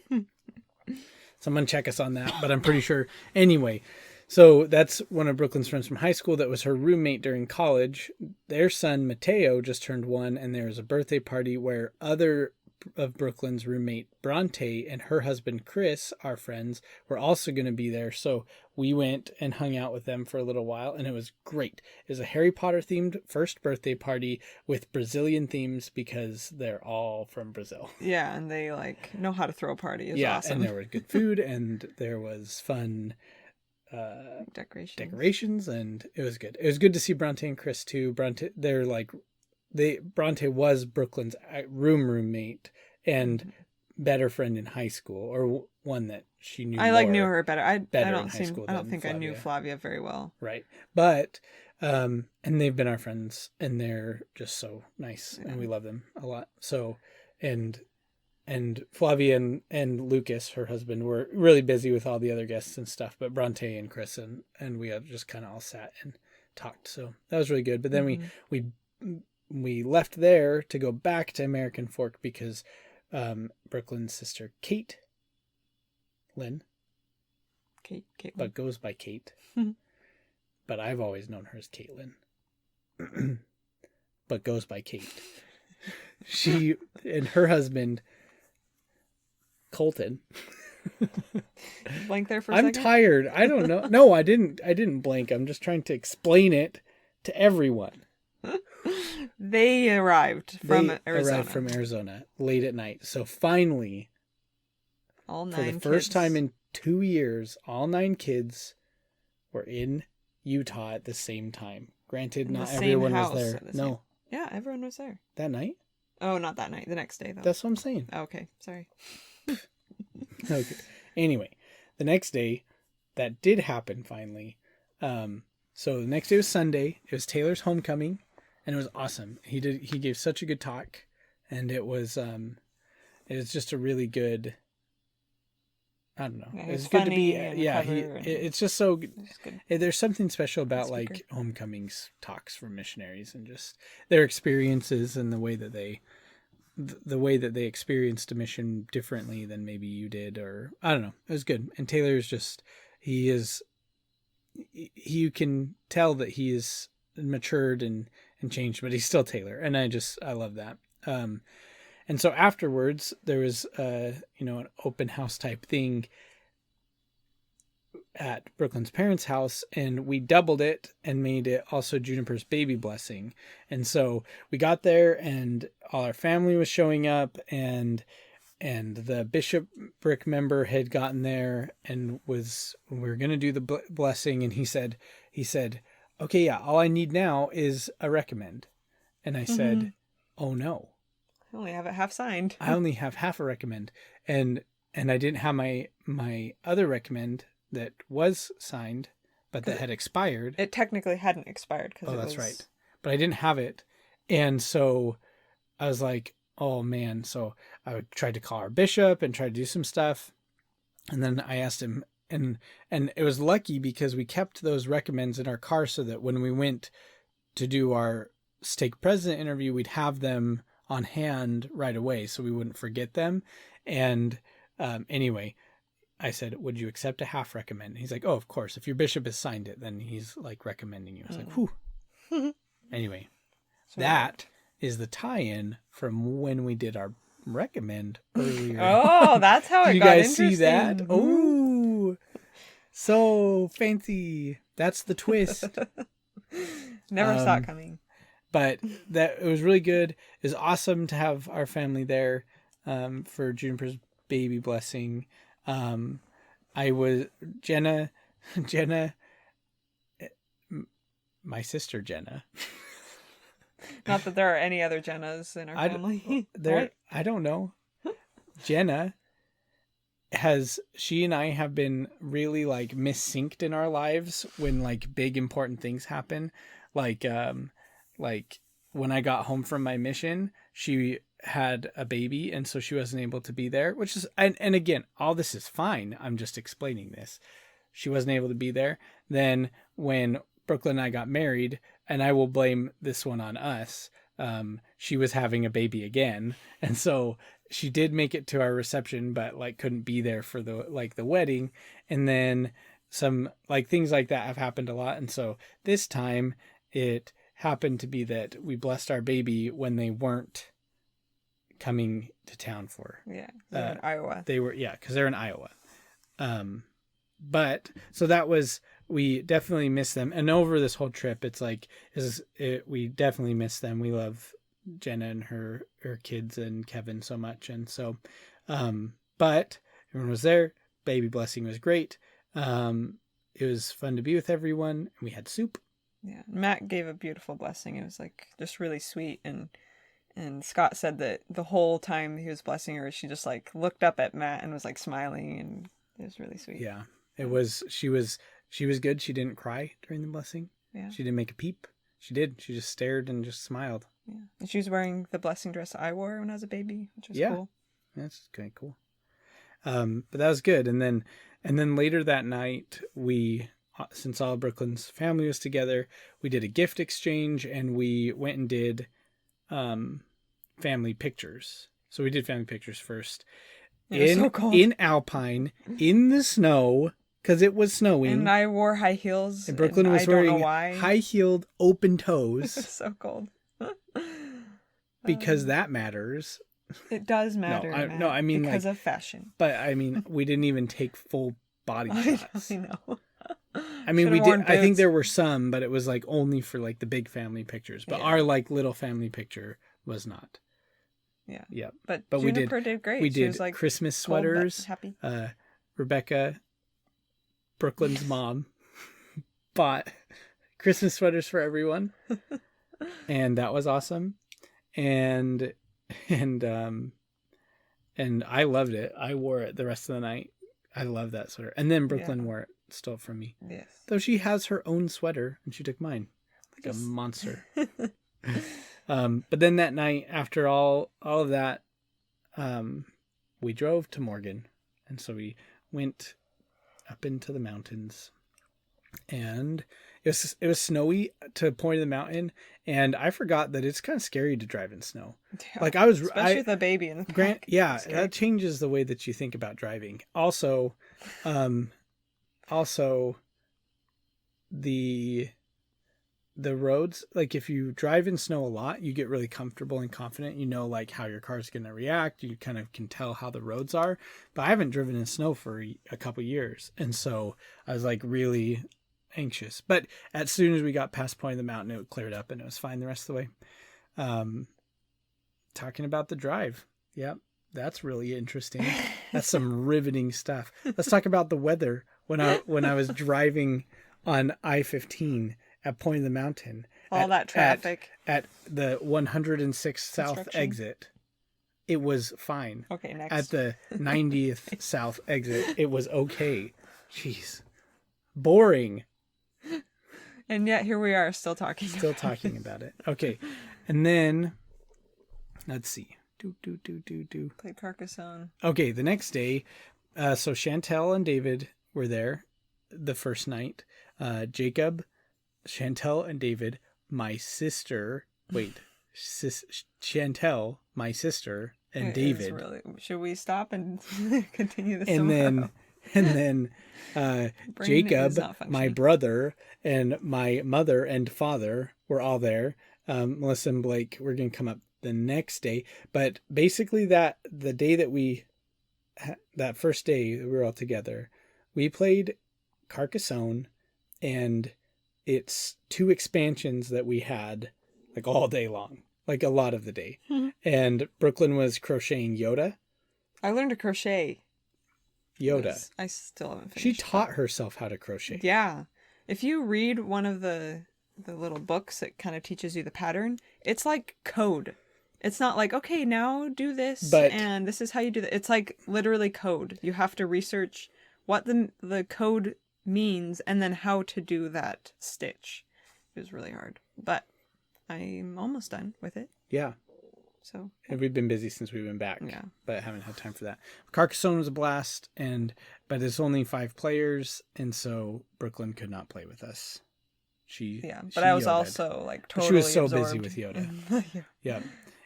Someone check us on that, but I'm pretty sure. Anyway, so that's one of Brooklyn's friends from high school that was her roommate during college. Their son, Mateo, just turned 1, and there was a birthday party where other of Brooklyn's roommate, Bronte, and her husband, Chris, our friends, were also going to be there. So we went and hung out with them for a little while, and it was great. It was a Harry Potter themed first birthday party with Brazilian themes because they're all from Brazil. Yeah, and they like know how to throw a party. It's awesome. And there was good food, and there was fun decorations, and it was good. It was good to see Bronte and Chris too. Bronte was Brooklyn's roommate and better friend in high school, or one that she knew. I knew her better. I don't think I knew Flavia very well. Right, but and they've been our friends, and they're just so nice, and we love them a lot. So, and Flavia and Lucas, her husband, were really busy with all the other guests and stuff. But Bronte and Chris and we had just kind of all sat and talked. So that was really good. But then we left there to go back to American Fork because Brooklyn's sister Caitlin, but goes by Kate, but I've always known her as Caitlin, but goes by Kate. She and her husband Colton. Blank there for a second? I'm tired. I don't know. No, I didn't blank. I'm just trying to explain it to everyone. They arrived from Arizona late at night. So finally, all 9 for the first time in 2 years, all 9 kids were in Utah at the same time. Granted, not everyone was there. No. Yeah, everyone was there. That night? Oh, not that night. The next day, though. That's what I'm saying. Okay, sorry. Okay. Anyway, the next day, that did happen finally. So the next day was Sunday. It was Taylor's homecoming. And it was awesome. He gave such a good talk, and it was just a really good. I don't know. It was good to be. Yeah, it's just so. There's something special about like homecomings talks for missionaries and just their experiences and the way that they experienced a mission differently than maybe you did, or I don't know. It was good. And Taylor's just you can tell that he is matured and changed, but he's still Taylor, and I love that. And so afterwards there was an open house type thing at Brooklyn's parents' house, and we doubled it and made it also Juniper's baby blessing. And so we got there, and all our family was showing up, and the bishopric member had gotten there, and we were going to do the blessing, and he said, okay, yeah, all I need now is a recommend. And I said, oh no. I only have it half signed. I only have half a recommend. And I didn't have my other recommend that was signed, but that had expired. It technically hadn't expired. That's right. But I didn't have it. And so I was like, oh man. So I tried to call our bishop and try to do some stuff. And then I asked him, and it was lucky because we kept those recommends in our car so that when we went to do our stake president interview, we'd have them on hand right away so we wouldn't forget them. And anyway, I said, would you accept a half recommend? And he's like, oh, of course. If your bishop has signed it, then he's like recommending you. I was like, whew. Anyway, that is the tie-in from when we did our recommend earlier. Oh, that's how it got interesting. You guys see that? Oh. So fancy. That's the twist. Never saw it coming. But it was really good. It was awesome to have our family there for Juniper's baby blessing. I was Jenna, my sister Jenna. Not that there are any other Jennas in our family. Right? I don't know. Jenna she and I have been really like missynced in our lives when like big important things happen. Like when I got home from my mission, she had a baby, and so she wasn't able to be there, which is, and again, all this is fine. I'm just explaining this. She wasn't able to be there. Then when Brooklyn and I got married, and I will blame this one on us, she was having a baby again. And so she did make it to our reception, but like couldn't be there for the wedding. And then some like things like that have happened a lot. And so this time it happened to be that we blessed our baby when they weren't coming to town for. Yeah. They're in Iowa. They were, yeah, because they're in Iowa. But so that was, we definitely miss them. And over this whole trip, it's like, we definitely miss them. We love Jenna and her kids and Kevin so much. And so, but everyone was there. Baby blessing was great. It was fun to be with everyone. And we had soup. Yeah. Matt gave a beautiful blessing. It was like just really sweet. And Scott said that the whole time he was blessing her, she just like looked up at Matt and was like smiling, and it was really sweet. Yeah. It was, she was good. She didn't cry during the blessing. Yeah. She didn't make a peep. She did. She just stared and just smiled. Yeah. And she was wearing the blessing dress I wore when I was a baby, which was cool. That's kind of cool. But that was good. And then later that night, since all of Brooklyn's family was together, we did a gift exchange, and we went and did family pictures. So we did family pictures first. So cold. In Alpine, in the snow, because it was snowing. And I wore high heels. And Brooklyn was wearing high-heeled open toes. It was so cold. Because that matters. It does matter. I mean because of fashion. But I mean, we didn't even take full body shots. I know. I mean, we did. I think there were some, but it was like only for like the big family pictures. But our like little family picture was not. Yeah. Yeah. But Juniper we did great. We she did was like Christmas sweaters. Happy. Rebecca, Brooklyn's mom, bought Christmas sweaters for everyone, and that was awesome. And I loved it. I wore it the rest of the night. I love that sweater. And then Brooklyn wore it still from me. Yes. Though she has her own sweater, and she took mine like a monster. But then that night, after all of that, we drove to Morgan, and so we went up into the mountains, and it was snowy to a point of the mountain, and I forgot that it's kind of scary to drive in snow. Yeah, like especially with a baby in the back. That changes the way that you think about driving. Also, the roads, like if you drive in snow a lot, you get really comfortable and confident. You know, like how your car's going to react. You kind of can tell how the roads are. But I haven't driven in snow for a couple years. And so I was like really anxious. But as soon as we got past Point of the Mountain, it cleared up and it was fine the rest of the way. Talking about the drive. Yep. That's really interesting. That's some riveting stuff. Let's talk about the weather when I was driving on I-15 at Point of the Mountain. That traffic. At the 106th South exit, it was fine. Okay, next. At the 90th South exit, it was okay. Jeez. Boring. And yet here we are still talking about it. Okay. And then, let's see. Played Carcassonne. Okay, the next day, so Chantel and David were there the first night. Jacob, Chantel, and David, my sister. Chantel, my sister, and David. Should we stop and continue this? And then Jacob, my brother, and my mother and father were all there. Melissa and Blake were going to come up the next day, but basically the day that that first day that we were all together, we played Carcassonne, and it's 2 expansions that we had like all day long, like a lot of the day. And Brooklyn was crocheting Yoda. I learned to crochet. Yoda. I still haven't She finished. taught herself how to crochet. Yeah. If you read one of the little books that kind of teaches you the pattern, it's like code. It's not like, okay, now do this and this is how you do that. It's like literally code. You have to research what the code means and then how to do that stitch. It was really hard, but I'm almost done with it. Yeah. So And we've been busy since we've been back. Yeah. But haven't had time for that. Carcassonne was a blast, but it's only 5 players, and so Brooklyn could not play with us. But I was also like totally she was so absorbed. busy with Yoda. Yeah.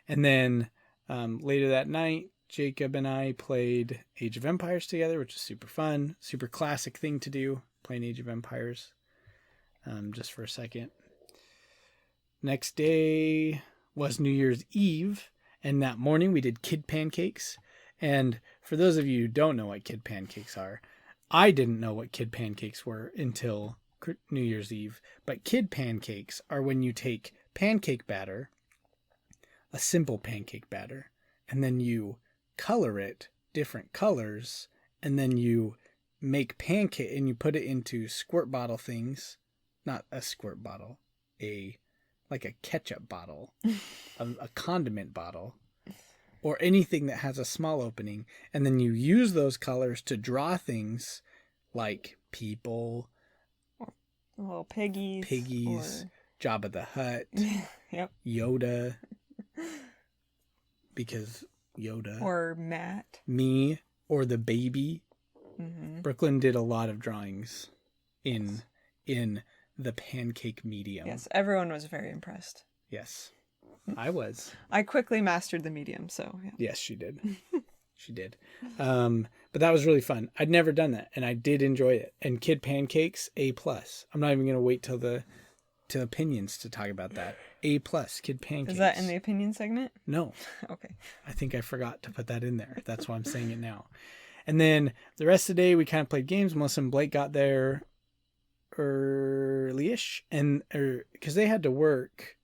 And then later that night, Jacob and I played Age of Empires together, which is super fun, super classic thing to do, playing Age of Empires. Just for a second. Next day was New Year's Eve, and that morning we did kid pancakes. And for those of you who don't know what kid pancakes are, I didn't know what kid pancakes were until New Year's Eve. But kid pancakes are when you take pancake batter, a simple pancake batter, and then you color it different colors, and then you make pancake and you put it into squirt bottle things. Not a squirt bottle, like a ketchup bottle, a condiment bottle, or anything that has a small opening. And then you use those colors to draw things like people, little piggies, or... Jabba the Hutt, yep, Yoda, because Yoda, or Matt, me, or the baby. Mm-hmm. Brooklyn did a lot of drawings in the pancake medium. Yes, everyone was very impressed. Yes, I was. I quickly mastered the medium, so yeah. Yes, she did. She did. But that was really fun. I'd never done that, and I did enjoy it. And kid pancakes, A+. I'm not even going to wait till the opinions to talk about that. A+, kid pancakes. Is that in the opinion segment? No. Okay. I think I forgot to put that in there. That's why I'm saying it now. And then the rest of the day, we kind of played games. Melissa and Blake got there early-ish, and because they had to work.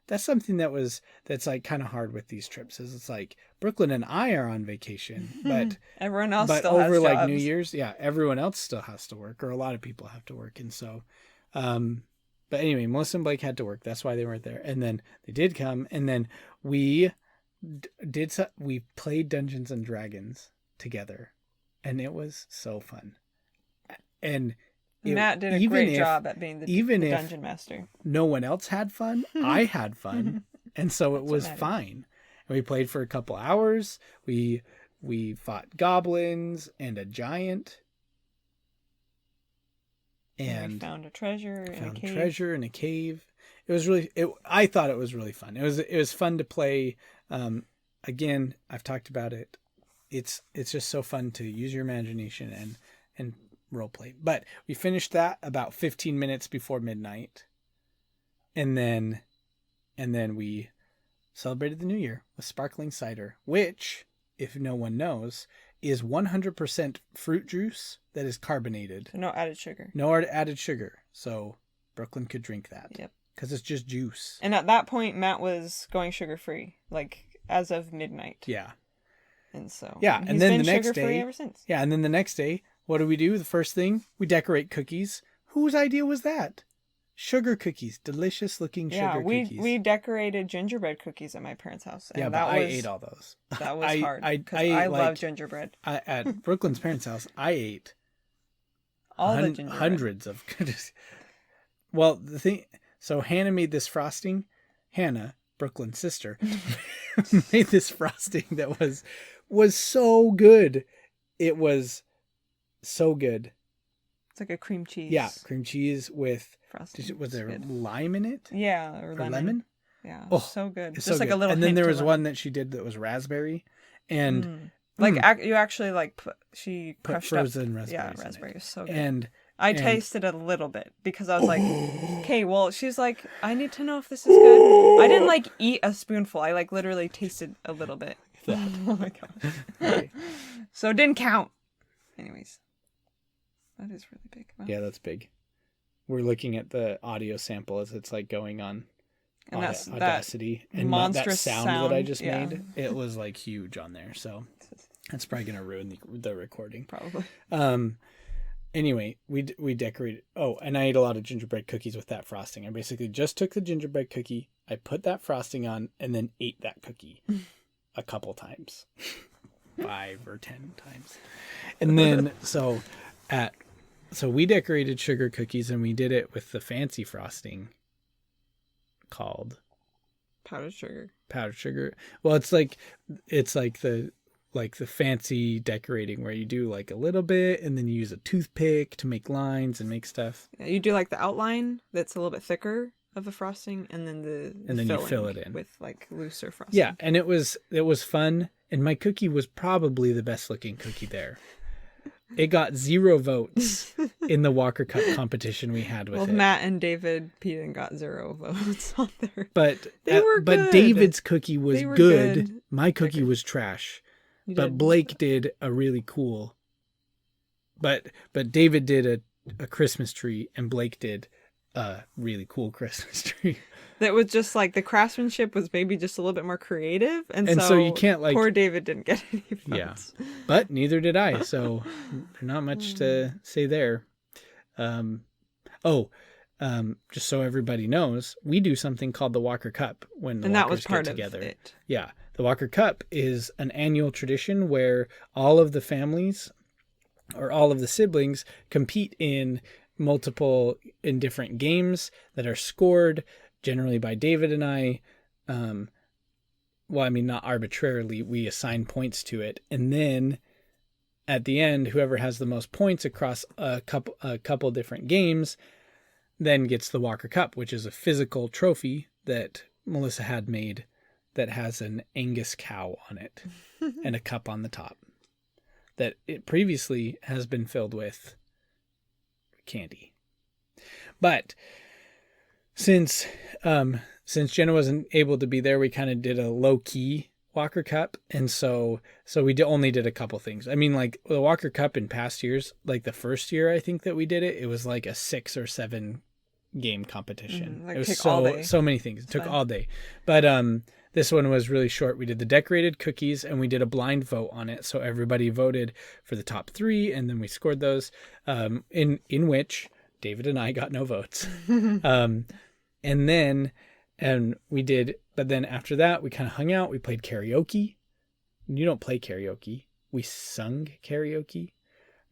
That's something that's like kind of hard with these trips. Is it's like Brooklyn and I are on vacation, but everyone else still over has like jobs. New Year's, yeah, everyone else still has to work, or a lot of people have to work, and so. But anyway, Melissa and Blake had to work. That's why they weren't there. And then they did come, and then we played Dungeons and Dragons together, and it was so fun. And Matt did a great job at being the dungeon master. No one else had fun. I had fun, and so it was fine. And we played for a couple hours. We fought goblins and a giant. And we found a treasure in a cave. It was really. I thought it was really fun. It was fun to play. Again, I've talked about it. It's just so fun to use your imagination and role play. But we finished that about 15 minutes before midnight, and then we celebrated the New Year with sparkling cider, which, if no one knows, is 100% fruit juice that is carbonated. No added sugar. No added sugar. So Brooklyn could drink that. Yep. Because it's just juice. And at that point, Matt was going sugar-free, like as of midnight. Yeah. And so yeah, and then the next day, ever since. Yeah, and then the next day, what do? The first thing, we decorate cookies. Whose idea was that? Sugar cookies, delicious looking sugar cookies. Yeah, we decorated gingerbread cookies at my parents' house. And but I ate all those. That was hard because I love gingerbread. At Brooklyn's parents' house, I ate all the gingerbread. Hundreds of goodies. Well, the thing, so Hannah made this frosting. Hannah, Brooklyn's sister, made this frosting that was so good. It was so good. It's like a cream cheese. Yeah, cream cheese with frosting. Was there lime in it? Yeah, or lemon. Yeah, so good. Just so like good. A little. And then there was one that she did that was raspberry, and you actually she put frozen raspberries. Yeah, raspberry is so good. And I tasted a little bit because I was like, okay, well, she's like, I need to know if this is good. I didn't eat a spoonful. I literally tasted a little bit. Oh my gosh. Okay. So it didn't count. Anyways, that is really big. Wow. Yeah, that's big. We're looking at the audio sample as it's going on and Audacity. That and monstrous that sound that I just yeah. made, it was huge on there. So That's probably gonna ruin the recording. Probably. Anyway, we decorated. Oh, and I ate a lot of gingerbread cookies with that frosting. I basically just took the gingerbread cookie, I put that frosting on, and then ate that cookie a couple times, 5 or 10 times, and then so we decorated sugar cookies, and we did it with the fancy frosting called powdered sugar. Powdered sugar. Well, it's like the fancy decorating where you do like a little bit and then you use a toothpick to make lines and make stuff. Yeah, you do like the outline that's a little bit thicker of the frosting, and then you fill it in with like looser frosting. Yeah, and it was fun, and my cookie was probably the best looking cookie there. It got 0 votes in the Walker Cup competition we had with it. Matt and David Peden got 0 votes on there. But good. But David's cookie was good. My cookie was trash. But Blake did a really cool. But David did a Christmas tree, and Blake did a really cool Christmas tree. That was just like the craftsmanship was maybe just a little bit more creative, and so you can't like poor David didn't get any votes. Yeah, but neither did I. So not much to say there. Just so everybody knows, we do something called the Walker Cup when the Walkers get together. Of it. Yeah, the Walker Cup is an annual tradition where all of the families or all of the siblings compete in different games that are scored generally by David and I. Not arbitrarily, we assign points to it, and then at the end, whoever has the most points across a couple different games then gets the Walker Cup, which is a physical trophy that Melissa had made that has an Angus cow on it and a cup on the top that it previously has been filled with candy. But since Jenna wasn't able to be there, we kind of did a low-key Walker Cup, and so we only did a couple things. I mean, like the Walker Cup in past years, like the first year I think that we did it, it was like a 6 or 7 game competition. Like it was all day. So many things. It took all day. But this one was really short. We did the decorated cookies, and we did a blind vote on it. So everybody voted for the top 3, and then we scored those. In which David and I got no votes. But then after that, we kind of hung out. We played karaoke. You don't play karaoke. We sung karaoke.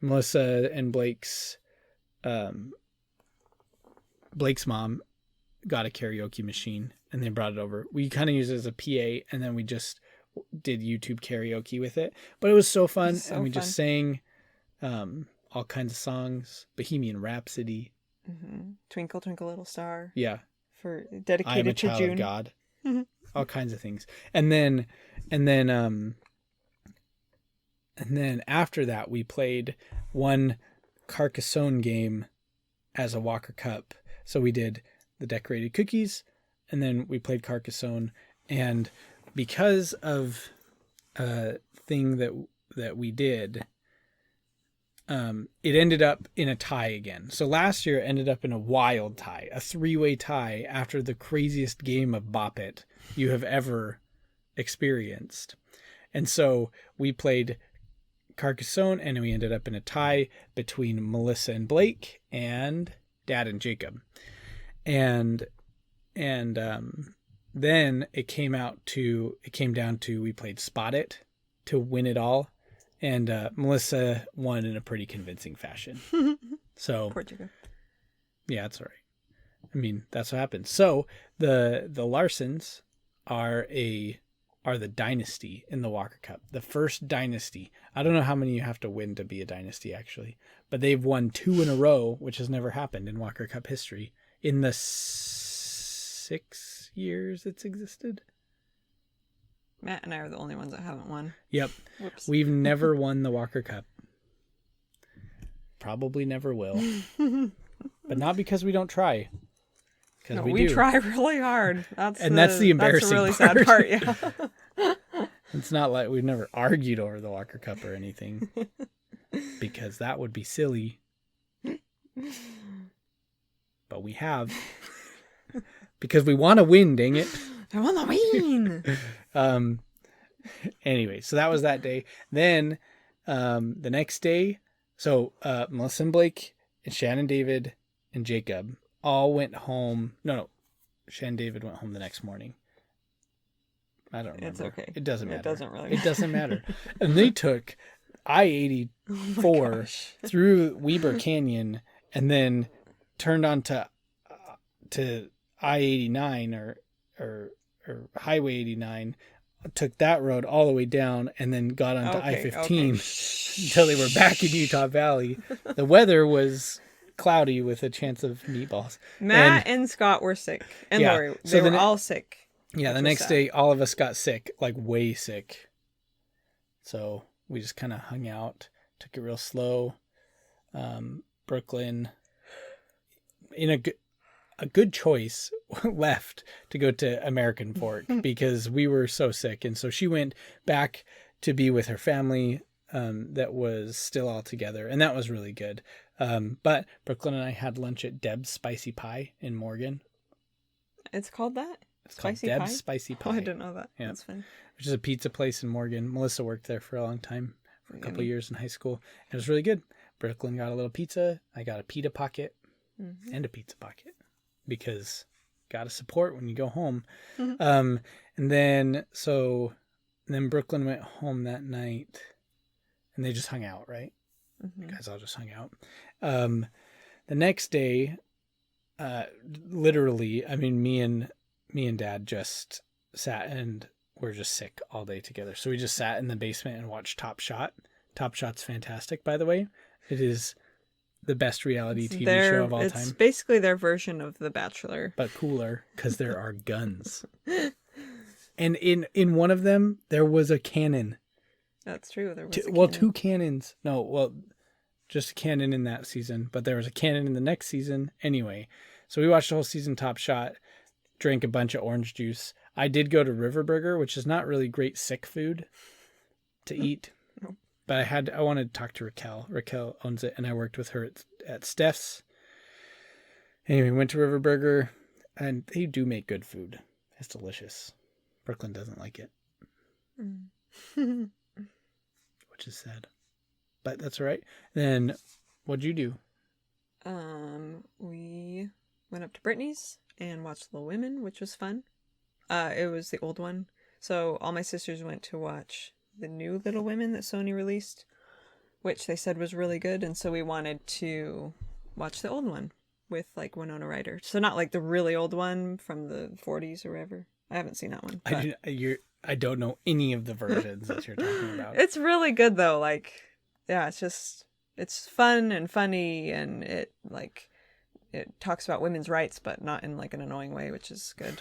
Melissa and Blake's mom got a karaoke machine, and they brought it over. We kind of used it as a PA, and then we just did YouTube karaoke with it. But it was so fun, and we just sang all kinds of songs. Bohemian Rhapsody. Mm-hmm. Twinkle, Twinkle, Little Star. Yeah. For dedicated I am a to child June. of God. All kinds of things. And then after that, we played one Carcassonne game as a Walker Cup. So we did the decorated cookies, and then we played Carcassonne. And because of a thing that we did, it ended up in a tie again. So last year it ended up in a wild tie, a 3-way tie after the craziest game of Bop It you have ever experienced. And so we played Carcassonne, and we ended up in a tie between Melissa and Blake and Dad and Jacob. And then it came down to we played Spot It to win it all. And Melissa won in a pretty convincing fashion. So poor Jacob. Yeah, that's all right. I mean, that's what happens. So the Larsons are the dynasty in the Walker Cup. The first dynasty. I don't know how many you have to win to be a dynasty, actually. But they've won 2 in a row, which has never happened in Walker Cup history in the 6 years it's existed. Matt and I are the only ones that haven't won. Yep. Whoops. We've never won the Walker Cup. Probably never will. But not because we don't try. No, we try really hard. That's the embarrassing really part. Sad part. Yeah. It's not like we've never argued over the Walker Cup or anything. Because that would be silly. But we have. Because we want to win, dang it. I want to win. Anyway, so that was that day. Then the next day, so Melissa and Blake and Shannon David and Jacob all went home. No, Shannon David went home the next morning. I don't remember. It's okay. It doesn't matter. It doesn't really It doesn't matter. And they took I-84 through Weber Canyon and then turned on to I-89 or Highway 89, took that road all the way down and then got onto I-15 until they were back in Utah Valley. The weather was cloudy with a chance of meatballs. Matt and Scott were sick. And Yeah, Lori. so They were all sick. Yeah, the next day, all of us got sick, like way sick. So we just kind of hung out, took it real slow. Brooklyn, in a good choice, left to go to American Fork because we were so sick. And so she went back to be with her family that was still all together. And that was really good. But Brooklyn and I had lunch at Deb's Spicy Pie in Morgan. It's called that? It's called Deb's Spicy Pie. Oh, I didn't know that. Yeah. That's funny. Which is a pizza place in Morgan. Melissa worked there for a long time, for a couple of years in high school. It was really good. Brooklyn got a little pizza. I got a pita pocket and a pizza pocket because gotta support when you go home. And then Brooklyn went home that night and they just hung out, right? You guys all just hung out. The next day, literally, I mean, me and Dad just sat and we're just sick all day together. So we just sat in the basement and watched Top Shot. Top Shot's fantastic, by the way. It is the best reality TV show of all time. It's basically their version of The Bachelor. But cooler, because there are guns. And in one of them, there was a cannon. That's true. There was two cannons. No, well, just a cannon in that season. But there was a cannon in the next season. Anyway, so we watched the whole season Top Shot. Drank a bunch of orange juice. I did go to River Burger, which is not really great sick food to eat. No. But I wanted to talk to Raquel. Raquel owns it, and I worked with her at Steph's. Anyway, went to River Burger, and they do make good food. It's delicious. Brooklyn doesn't like it. Which is sad. But that's all right. Then, what'd you do? We went up to Brittany's and watched Little Women, which was fun. It was the old one. So all my sisters went to watch the new Little Women that Sony released, which they said was really good. And so we wanted to watch the old one with like Winona Ryder. So not like the really old one from the 40s or whatever. I haven't seen that one. I don't know any of the versions that you're talking about. It's really good though. Like, yeah, it's fun and funny, and it talks about women's rights, but not in like an annoying way, which is good.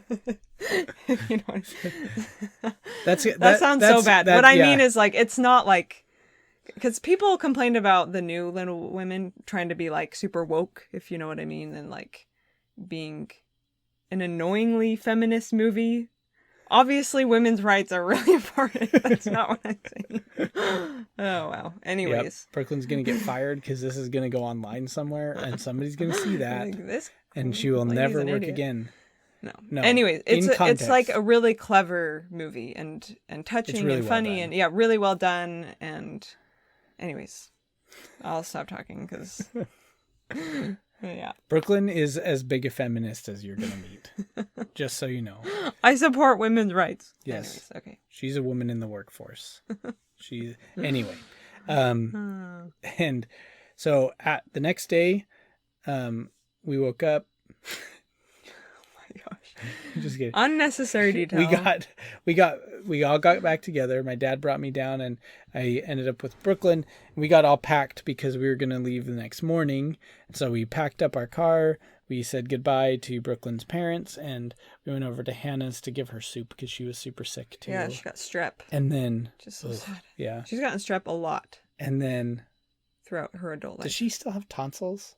You know what I mean? That sounds so bad. What I mean is like, it's not like, because people complained about the new Little Women trying to be like super woke, if you know what I mean, and like being an annoyingly feminist movie. Obviously, women's rights are really important. That's not what I'm saying. Oh, wow. Anyways. Yep. Brooklyn's going to get fired because this is going to go online somewhere and somebody's going to see that. And she will never work again. No. Anyways, it's like a really clever movie and touching really and funny and really well done. And anyways, I'll stop talking because... Yeah. Brooklyn is as big a feminist as you're going to meet. Just so you know. I support women's rights. Yes. Anyways, okay. She's a woman in the workforce. Anyway. And so at the next day, we woke up. Oh my gosh. Just kidding. Unnecessary detail. We all got back together. My dad brought me down and I ended up with Brooklyn. We got all packed because we were going to leave the next morning. So we packed up our car. We said goodbye to Brooklyn's parents and we went over to Hannah's to give her soup because she was super sick too. Yeah, she got strep. And then... Just so sad. Yeah. She's gotten strep a lot. And then... Throughout her adult life. Does she still have tonsils?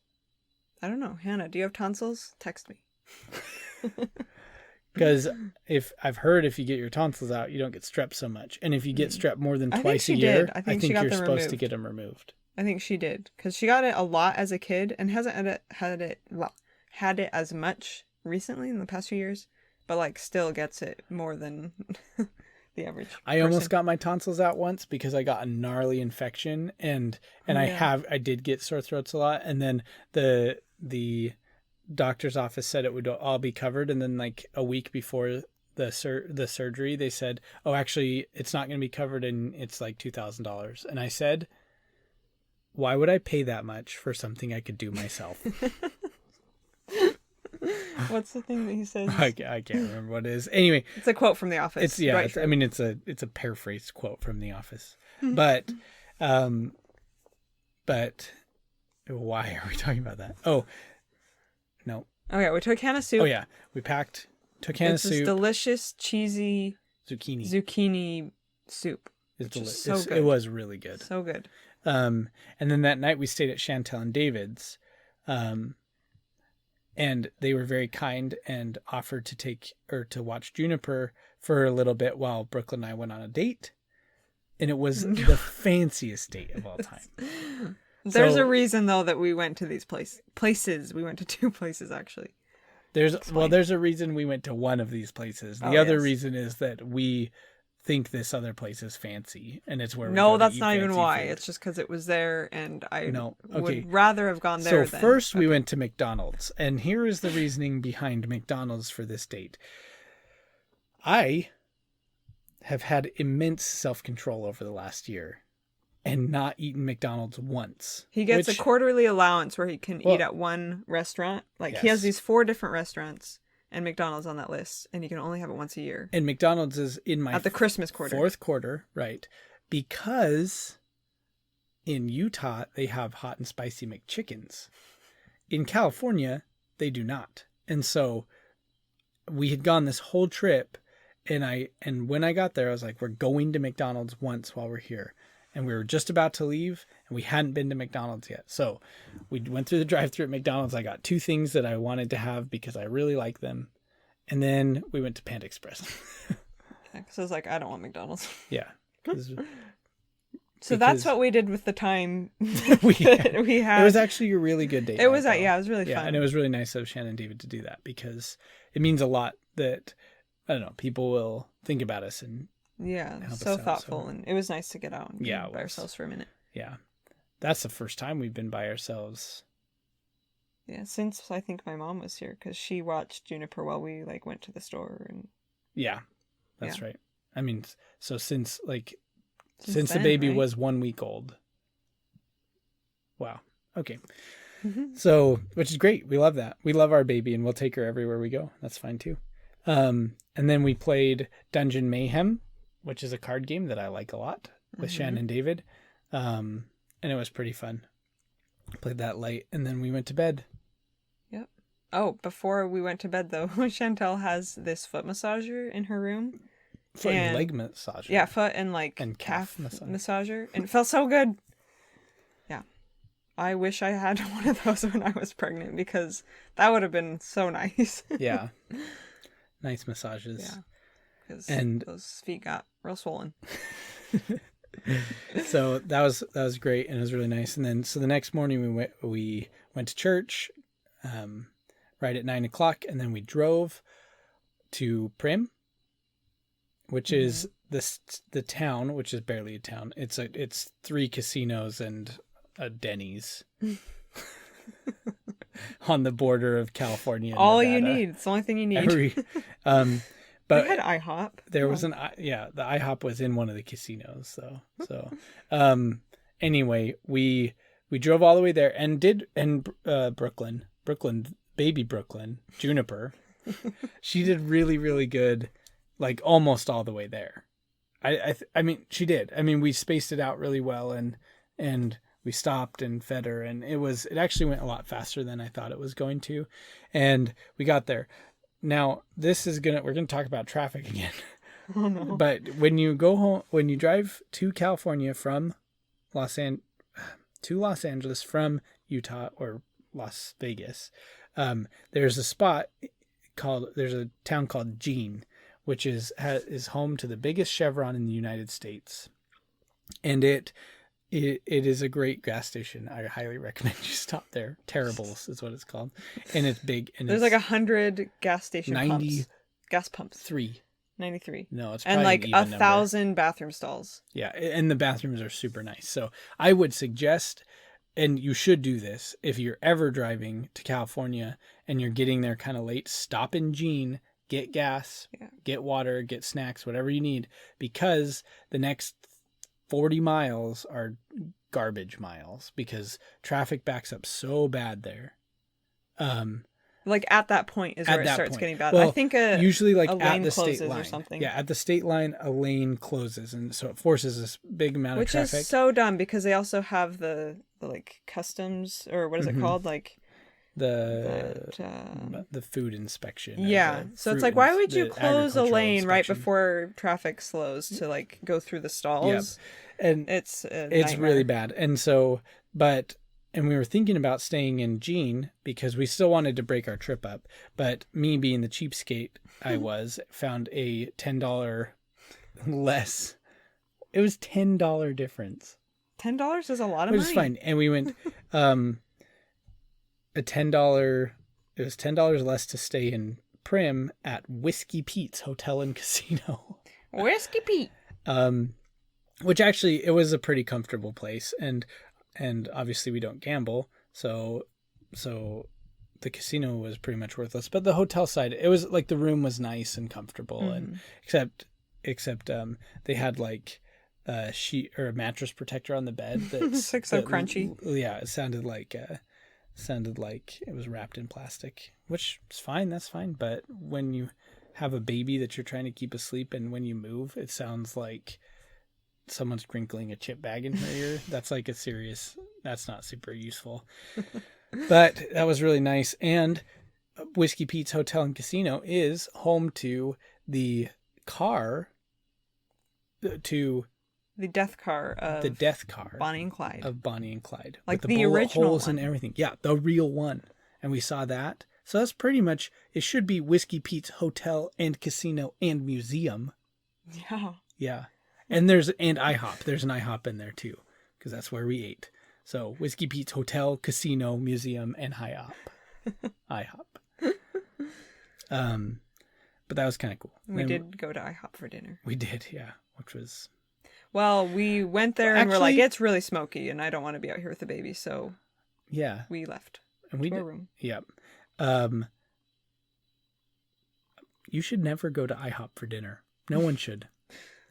I don't know. Hannah, do you have tonsils? Text me. Because I've heard if you get your tonsils out, you don't get strep so much. And if you get strep more than twice a year, I think you're supposed to get them removed. I think she did. Because she got it a lot as a kid and hasn't had it as much recently in the past few years. But like still gets it more than the average I almost got my tonsils out once because I got a gnarly infection, and I did get sore throats a lot, and then the doctor's office said it would all be covered, and then like a week before the surgery they said, oh, actually it's not going to be covered, and it's like $2,000. And I said, why would I pay that much for something I could do myself? What's the thing that he says? I can't remember what it is. Anyway, it's a quote from The Office. It's a paraphrased quote from The Office. But why are we talking about that? Oh, no. Oh yeah, we took a can of soup. Oh yeah, took a can of soup. It's delicious, cheesy zucchini soup. It's delicious. So good. It was really good. So good. And then that night we stayed at Chantel and David's. And they were very kind and offered to watch Juniper for a little bit while Brooklyn and I went on a date. And it was the fanciest date of all time. There's a reason, though, that we went to these places. We went to 2 places, actually. There's a reason we went to one of these places. The other reason is that we think this other place is fancy, and it's where we go that's to eat not even why. food. It's just because it was there, and I would rather have gone there. So first we went to McDonald's, and here is the reasoning behind McDonald's for this date. I have had immense self-control over the last year and not eaten McDonald's once. He gets a quarterly allowance where he can eat at one restaurant. Like, he has these 4 different restaurants and McDonald's on that list, and you can only have it once a year. And McDonald's is in my at the Christmas quarter, 4th quarter, right? Because in Utah they have hot and spicy McChickens. In California they do not. And so we had gone this whole trip, and when I got there I was like, we're going to McDonald's once while we're here. And we were just about to leave, and we hadn't been to McDonald's yet. So we went through the drive-thru at McDonald's. I got 2 things that I wanted to have because I really like them. And then we went to Panda Express. Because I was like, I don't want McDonald's. Yeah. So that's what we did with the time we had. It was actually a really good date. It was really fun. Yeah, and it was really nice of Shannon and David to do that, because it means a lot that, I don't know, people will think about us and so thoughtful, and it was nice to get out and be by ourselves for a minute. Yeah, that's the first time we've been by ourselves. Yeah, since I think my mom was here, because she watched Juniper while we went to the store. And that's right. I mean, so since the baby was 1 week old. Wow. Okay. So, which is great. We love that. We love our baby, and we'll take her everywhere we go. That's fine too. And then we played Dungeon Mayhem, which is a card game that I like a lot, with Shannon and David. And it was pretty fun. Played that late, and then we went to bed. Yep. Oh, before we went to bed, though, Chantel has this foot massager in her room. Foot and leg massager. Yeah, foot and calf massager. And it felt so good. Yeah. I wish I had one of those when I was pregnant, because that would have been so nice. Yeah. Nice massages. Yeah. Because those feet got real swollen. So that was great, and it was really nice. And then so the next morning we went to church right at 9:00, and then we drove to Prim, which is the town, which is barely a town. It's 3 casinos and a Denny's on the border of California and all Nevada. You need. It's the only thing you need. But they had IHOP. There was the IHOP was in one of the casinos, so anyway, we drove all the way there and Brooklyn, baby Brooklyn, Juniper, she did really, really good, almost all the way there. I mean, she did. I mean, we spaced it out really well, and we stopped and fed her, and it actually went a lot faster than I thought it was going to, and we got there. Now, we're going to talk about traffic again. Oh, no. But when you go home, when you drive to California from to Los Angeles from Utah or Las Vegas, there's a town called Jean, which is home to the biggest Chevron in the United States. And it is a great gas station. I highly recommend you stop there. Terribles is what it's called. And it's big. And there's 100 gas station 90 pumps. Gas pumps. 3. 93. No, it's and probably like an even number. 1,000 bathroom stalls. Yeah, and the bathrooms are super nice. So I would suggest, and you should do this, if you're ever driving to California and you're getting there kind of late, stop in Jean, get gas, get water, get snacks, whatever you need, because the next 40 miles are garbage miles because traffic backs up so bad there. Like at that point is At where it that starts point. getting bad. Well, I think usually like a at lane the state closes line or something. Yeah, at the state line, a lane closes, and so it forces this big amount Which of traffic. is so dumb because they also have the like customs, or what is it called? Like the food inspection. Yeah. So it's like, why would you close a lane right before traffic slows to like go through the stalls? Yeah. And it's really bad. And so, and we were thinking about staying in Jean because we still wanted to break our trip up. But me being the cheapskate I was, found a $10 less. It was $10 difference. $10 is a lot of money. Which is fine. And we went a $10. It was $10 less to stay in Prim at Whiskey Pete's Hotel and Casino. Whiskey Pete. Which actually, it was a pretty comfortable place, and obviously we don't gamble, so the casino was pretty much worthless. But the hotel side, it was like the room was nice and comfortable, and except they had like a sheet or a mattress protector on the bed that's like so crunchy. Yeah, it sounded like it was wrapped in plastic, which is fine. That's fine. But when you have a baby that you're trying to keep asleep, and when you move, it sounds like someone's crinkling a chip bag in her ear. That's not super useful. But that was really nice. And Whiskey Pete's Hotel and Casino is home to the car, to the death car of Bonnie and Clyde. Like with the original holes one. And everything. Yeah, the real one. And we saw that. So that's pretty much, it should be Whiskey Pete's Hotel and Casino and Museum. Yeah. Yeah. And IHOP. There's an IHOP in there too, because that's where we ate. So Whiskey Pete's Hotel, Casino, Museum, and IHOP. But that was kind of cool. We did go to IHOP for dinner. We did, yeah. Which was... Well, we went there and we're like, it's really smoky and I don't want to be out here with the baby. So yeah, we left and we to our room. Yep. You should never go to IHOP for dinner. No one should.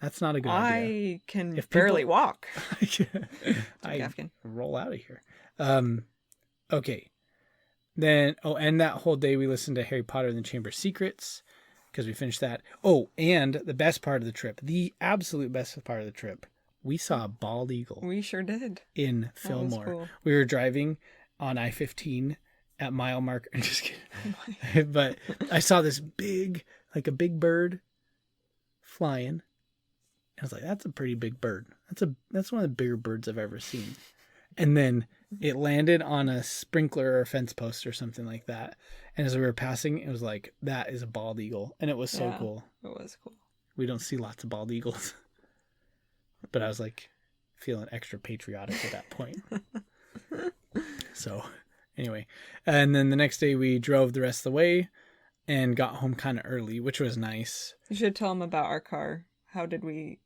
That's not a good idea. I can barely walk. I roll out of here. Okay. Then, and that whole day we listened to Harry Potter and the Chamber of Secrets because we finished that. Oh, and the best part of the trip, the absolute best part of the trip, we saw a bald eagle. We sure did. In Fillmore. Cool. We were driving on I-15 at mile marker. Just kidding. But I saw this big, like a big bird flying. I was like, that's a pretty big bird. That's one of the bigger birds I've ever seen. And then it landed on a sprinkler or a fence post or something like that. And as we were passing, it was like, that is a bald eagle. And it was so cool. It was cool. We don't see lots of bald eagles. But I was like feeling extra patriotic at that point. So anyway, and then the next day we drove the rest of the way and got home kind of early, which was nice. You should tell them about our car. How did we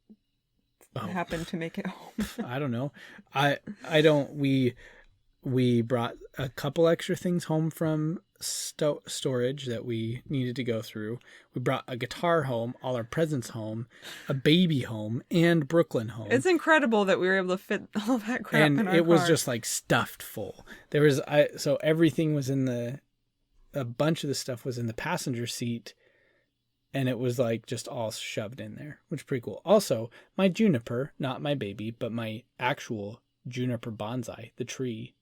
happen to make it home? I don't know. I don't. We brought a couple extra things home from storage that we needed to go through. We brought a guitar home, all our presents home, a baby home, and Brooklyn home. It's incredible that we were able to fit all that crap in our car. And it was just like stuffed full. There was so everything was in a bunch of the stuff was in the passenger seat. And it was like just all shoved in there, which is pretty cool. Also, my juniper, not my baby, but my actual juniper bonsai, the tree,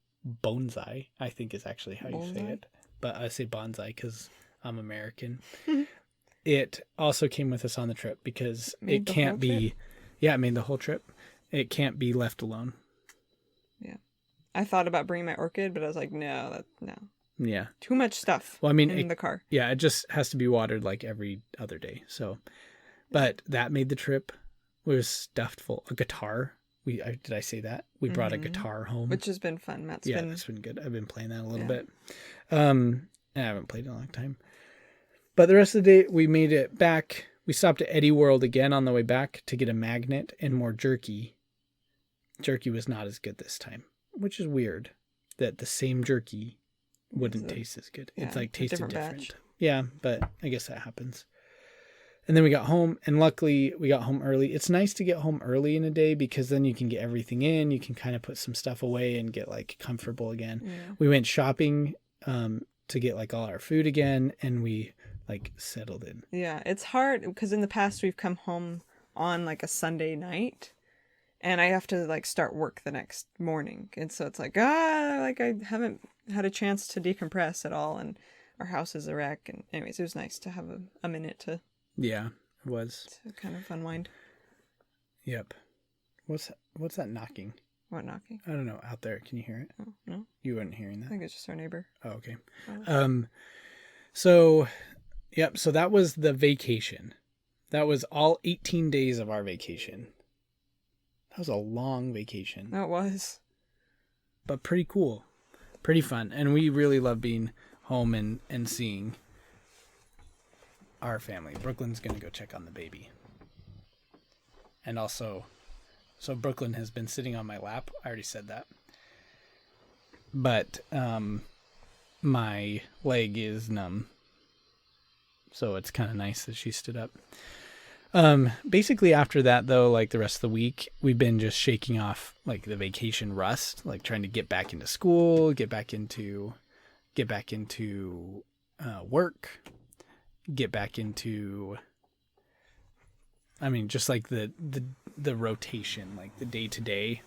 bonsai, I think is actually how you say it. But I say bonsai because I'm American. It also came with us on the trip because it can't be... Yeah, it made the whole trip. It can't be left alone. Yeah. I thought about bringing my orchid, but I was like, no. Yeah. Too much stuff in the car. Yeah, it just has to be watered like every other day. So, but that made the trip. We was stuffed full. A guitar. Did I say that? We brought a guitar home. Which has been fun. It's been good. I've been playing that a little bit. I haven't played in a long time. But the rest of the day, we made it back We stopped at Eddie World again on the way back to get a magnet and more jerky. Jerky was not as good this time, which is weird that the same jerky wouldn't taste as good. Yeah, it's like tasted different. batch. Yeah, but I guess that happens. And then we got home, and luckily we got home early. It's nice to get home early in a day because then you can get everything in. You can kind of put some stuff away and get like comfortable again. Yeah. We went shopping to get like all our food again, and we like settled in. Yeah, it's hard because in the past we've come home on like a Sunday night, and I have to like start work the next morning, and so it's like like I haven't had a chance to decompress at all, and our house is a wreck. And anyways, it was nice to have a minute to. Yeah, it was. To kind of unwind. Yep. What's that knocking? What knocking? I don't know. Out there, can you hear it? Oh, no. You weren't hearing that. I think it's just our neighbor. Oh, okay. Oh. So, yep. So that was the vacation. That was all 18 days of our vacation. That was a long vacation. That was. But pretty cool. Pretty fun. And we really love being home and seeing our family. Brooklyn's going to go check on the baby. And also, so Brooklyn has been sitting on my lap. I already said that. But my leg is numb. So it's kind of nice that she stood up. Basically after that though, like the rest of the week, we've been just shaking off like the vacation rust, like trying to get back into school, get back into work, get back into, I mean, just like the rotation, like the day to day.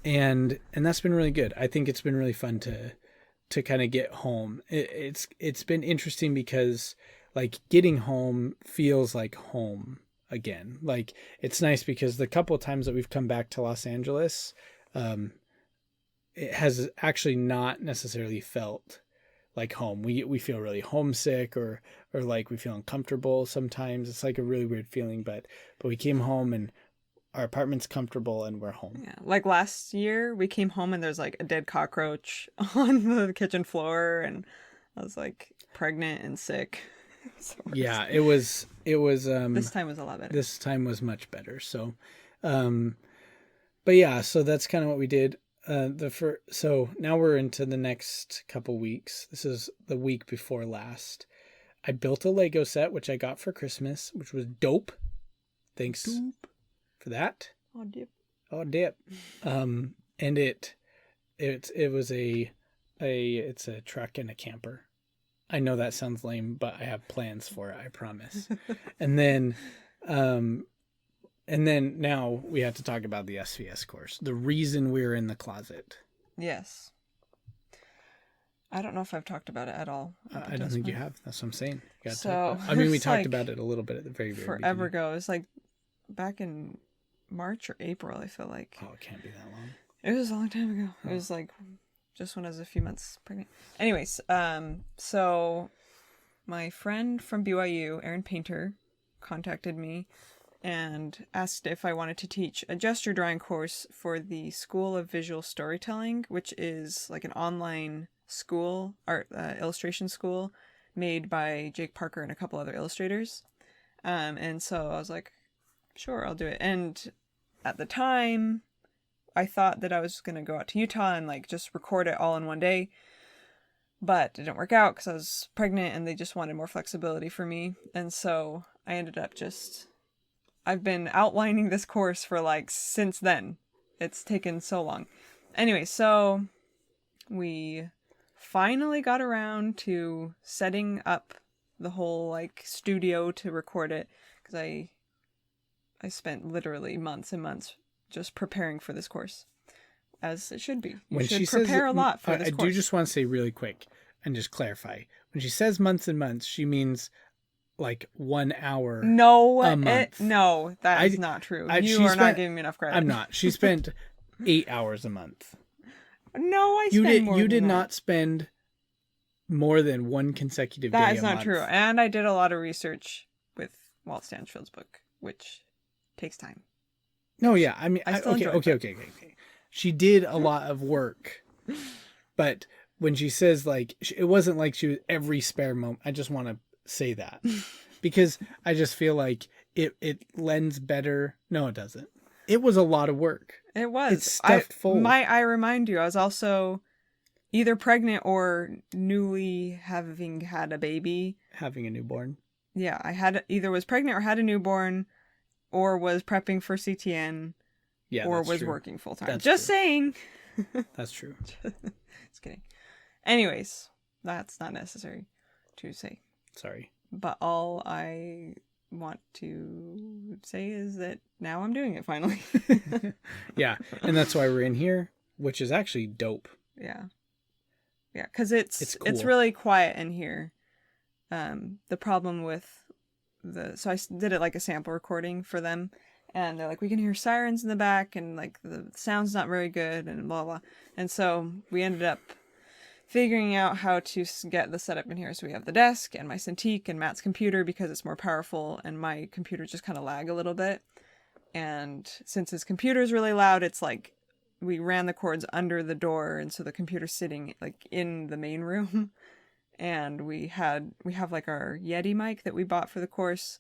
And that's been really good. I think it's been really fun to kind of get home. It's been interesting because like getting home feels like home again. Like it's nice because the couple of times that we've come back to Los Angeles, it has actually not necessarily felt like home. We feel really homesick or like we feel uncomfortable sometimes. It's like a really weird feeling, but we came home and our apartment's comfortable and we're home. Yeah. Like last year we came home and there's like a dead cockroach on the kitchen floor and I was like pregnant and sick. Yeah, it was this time was a lot better. This time was much better. So but yeah, so that's kind of what we did. So now we're into the next couple weeks. This is the week before last. I built a Lego set, which I got for Christmas, which was dope. Thanks for that. Oh, dip. And it was it's a truck and a camper. I know that sounds lame, but I have plans for it, I promise. And then now we have to talk about the SVS course. The reason we're in the closet. Yes. I don't know if I've talked about it at all. I don't think you have. That's what I'm saying. You gotta so, talk about it. I mean, we talked like about it a little bit at the very forever beginning. ago. It was like back in March or April, I feel like. Oh, it can't be that long. It was a long time ago. It was like just when I was a few months pregnant. Anyways, so my friend from BYU, Erin Painter, contacted me and asked if I wanted to teach a gesture drawing course for the School of Visual Storytelling, which is like an online school, art illustration school made by Jake Parker and a couple other illustrators. And so I was like, sure, I'll do it. And at the time, I thought that I was going to go out to Utah and like just record it all in one day. But it didn't work out because I was pregnant and they just wanted more flexibility for me. And so I ended up I've been outlining this course for like since then. It's taken so long. Anyway, so we finally got around to setting up the whole like studio to record it because I spent literally months and months just preparing for this course, as it should be. You should prepare a lot for this course. I do just want to say really quick and just clarify. When she says months and months, she means like 1 hour a month. No, that is not true. You are not giving me enough credit. I'm not. She spent 8 hours a month. No, I spent more. You did not spend more than one consecutive day a month. That is not true. And I did a lot of research with Walt Stanfield's book, which takes time. No, yeah. I mean, okay. She did a lot of work, but when she says like, it wasn't like she was every spare moment. I just want to say that because I just feel like it lends better. No, it doesn't. It was a lot of work. It was. It's stuffed full. I remind you, I was also either pregnant or newly having had a baby. Having a newborn. Yeah, I had either was pregnant or had a newborn or was prepping for CTN or was working full time. Just saying. That's true. Just kidding. Anyways, that's not necessary to say. Sorry. But all I want to say is that now I'm doing it finally. Yeah, and that's why we're in here, which is actually dope. Yeah. Yeah, because it's cool. really quiet in here. The problem with so I did it like a sample recording for them, and they're like, we can hear sirens in the back, and like the sound's not very good, and blah blah. And so we ended up figuring out how to get the setup in here. So we have the desk and my Cintiq and Matt's computer because it's more powerful, and my computer just kind of lag a little bit. And since his computer is really loud, it's like we ran the cords under the door, and so the computer's sitting like in the main room. And we have like our Yeti mic that we bought for the course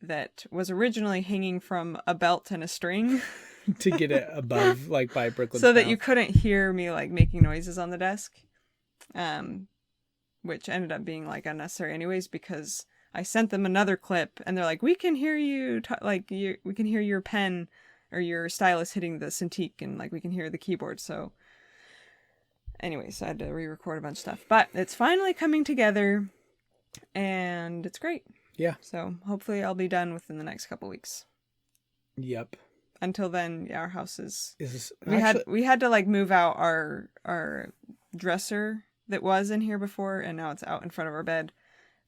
that was originally hanging from a belt and a string to get it above, like by Brooklyn's so that mouth. you couldn't hear me like making noises on the desk. Which ended up being like unnecessary anyways, because I sent them another clip and they're like, we can hear you, we can hear your pen or your stylus hitting the Cintiq, and like we can hear the keyboard. So anyways, I had to re-record a bunch of stuff, but it's finally coming together and it's great. Yeah. So hopefully I'll be done within the next couple weeks. Yep. Until then, yeah, our house is actually... we had to like move out our dresser that was in here before, and now it's out in front of our bed,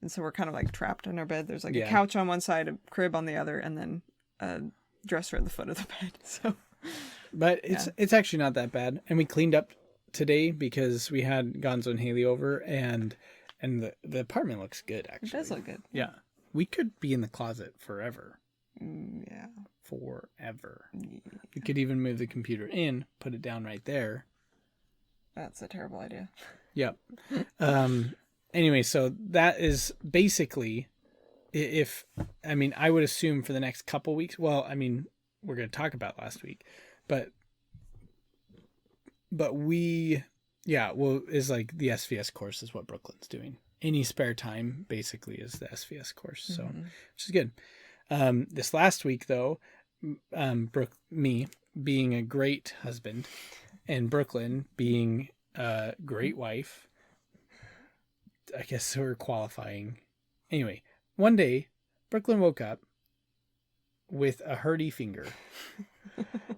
and so we're kind of like trapped in our bed. There's like a couch on one side, a crib on the other, and then a dresser at the foot of the bed. So but it's actually not that bad, and we cleaned up today because we had Gonzo and Haley over, and the apartment looks good. Actually, it does look good. Yeah, we could be in the closet forever. Yeah, forever. Yeah. We could even move the computer in, put it down right there. That's a terrible idea. Yep. Anyway, so that is basically, I would assume for the next couple weeks. Well, I mean, we're going to talk about last week, but is like the SVS course is what Brooklyn's doing. Any spare time basically is the SVS course. So, which is good. This last week though, me being a great husband and Brooklyn being a great wife, I guess we're qualifying. Anyway, one day Brooklyn woke up with a hurty finger.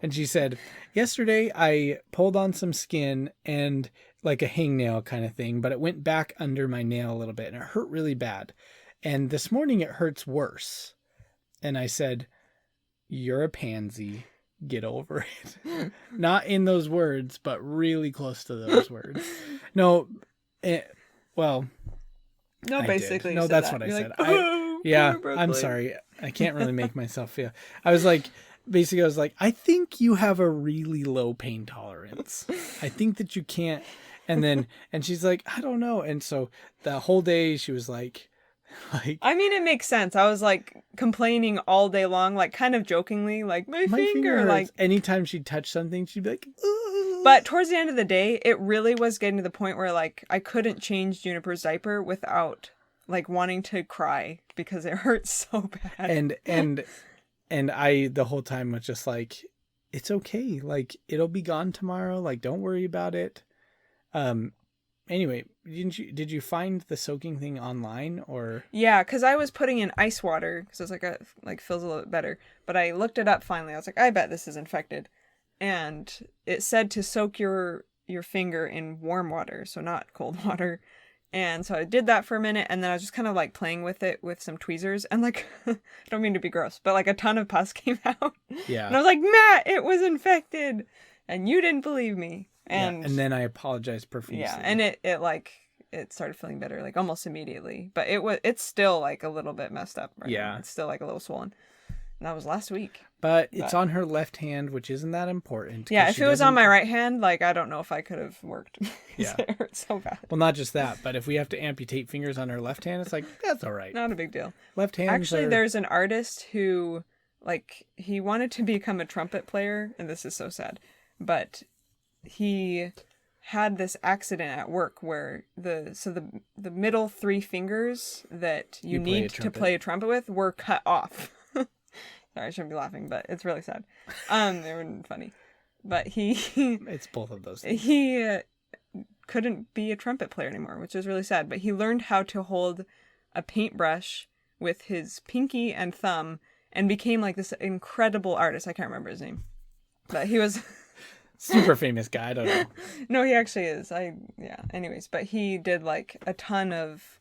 And she said, yesterday I pulled on some skin and like a hangnail kind of thing, but it went back under my nail a little bit and it hurt really bad. And this morning it hurts worse. And I said, you're a pansy. Get over it. Not in those words, but really close to those words. No, basically. No, that's what I said. I'm sorry. I can't really make myself feel. I was like, I think you have a really low pain tolerance. I think that you can't. And she's like, I don't know. And so the whole day she was like, I mean, it makes sense. I was like complaining all day long, like kind of jokingly, like my finger like anytime she'd touch something, she'd be like, ugh. But towards the end of the day, it really was getting to the point where like I couldn't change Juniper's diaper without like wanting to cry because it hurts so bad. And I the whole time was just like, it's okay. Like it'll be gone tomorrow. Like don't worry about it. Anyway, did you find the soaking thing online or? Yeah, because I was putting in ice water because it's like feels a little bit better. But I looked it up finally. I was like, I bet this is infected, and it said to soak your finger in warm water, so not cold water. And so I did that for a minute, and then I was just kind of like playing with it with some tweezers, and like I don't mean to be gross, but like a ton of pus came out. Yeah. And I was like, Matt, it was infected, and you didn't believe me. And then I apologized profusely. Yeah, and it started feeling better like almost immediately, but it's still like a little bit messed up. Right now. It's still like a little swollen. That was last week. But it's on her left hand, which isn't that important. Yeah, if it was on my right hand, like, I don't know if I could have worked. Yeah. It hurts so bad. Well, not just that, but if we have to amputate fingers on her left hand, it's like, that's all right. Not a big deal. Left hand. Actually, there's an artist who, like, he wanted to become a trumpet player, and this is so sad, but he had this accident at work where the middle 3 fingers that you need to play a trumpet with were cut off. Sorry, I shouldn't be laughing, but it's really sad. They were funny. But it's both of those things. He couldn't be a trumpet player anymore, which is really sad. But he learned how to hold a paintbrush with his pinky and thumb and became like this incredible artist. I can't remember his name. But he was... super famous guy, I don't know. No, he actually is. Anyways, but he did like a ton of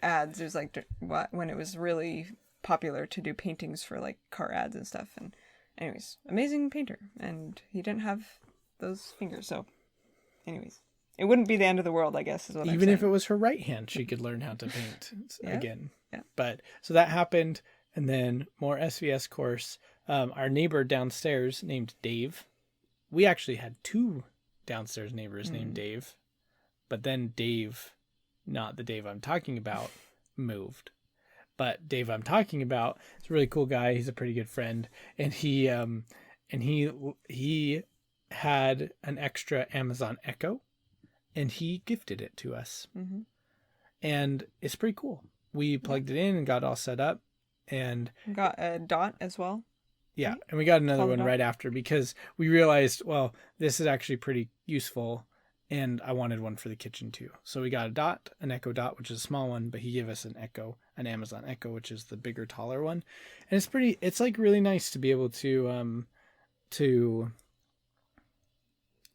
ads. It was like when it was really popular to do paintings for like car ads and stuff. And anyways, amazing painter. And he didn't have those fingers. So anyways, it wouldn't be the end of the world, I guess, is what I'm saying. Even if it was her right hand, she could learn how to paint again. Yeah. But so that happened. And then more SVS course. Our neighbor downstairs named Dave. We actually had 2 downstairs neighbors named Dave. But then Dave, not the Dave I'm talking about, moved. But Dave I'm talking about is a really cool guy. He's a pretty good friend. And he had an extra Amazon Echo. And he gifted it to us. Mm-hmm. And it's pretty cool. We plugged it in and got all set up. And got a Dot as well. Yeah, and we got another one right after because we realized, well, this is actually pretty useful, and I wanted one for the kitchen too. So we got a Dot, an Echo Dot, which is a small one, but he gave us an Echo, an Amazon Echo, which is the bigger, taller one. And it's like really nice to be able to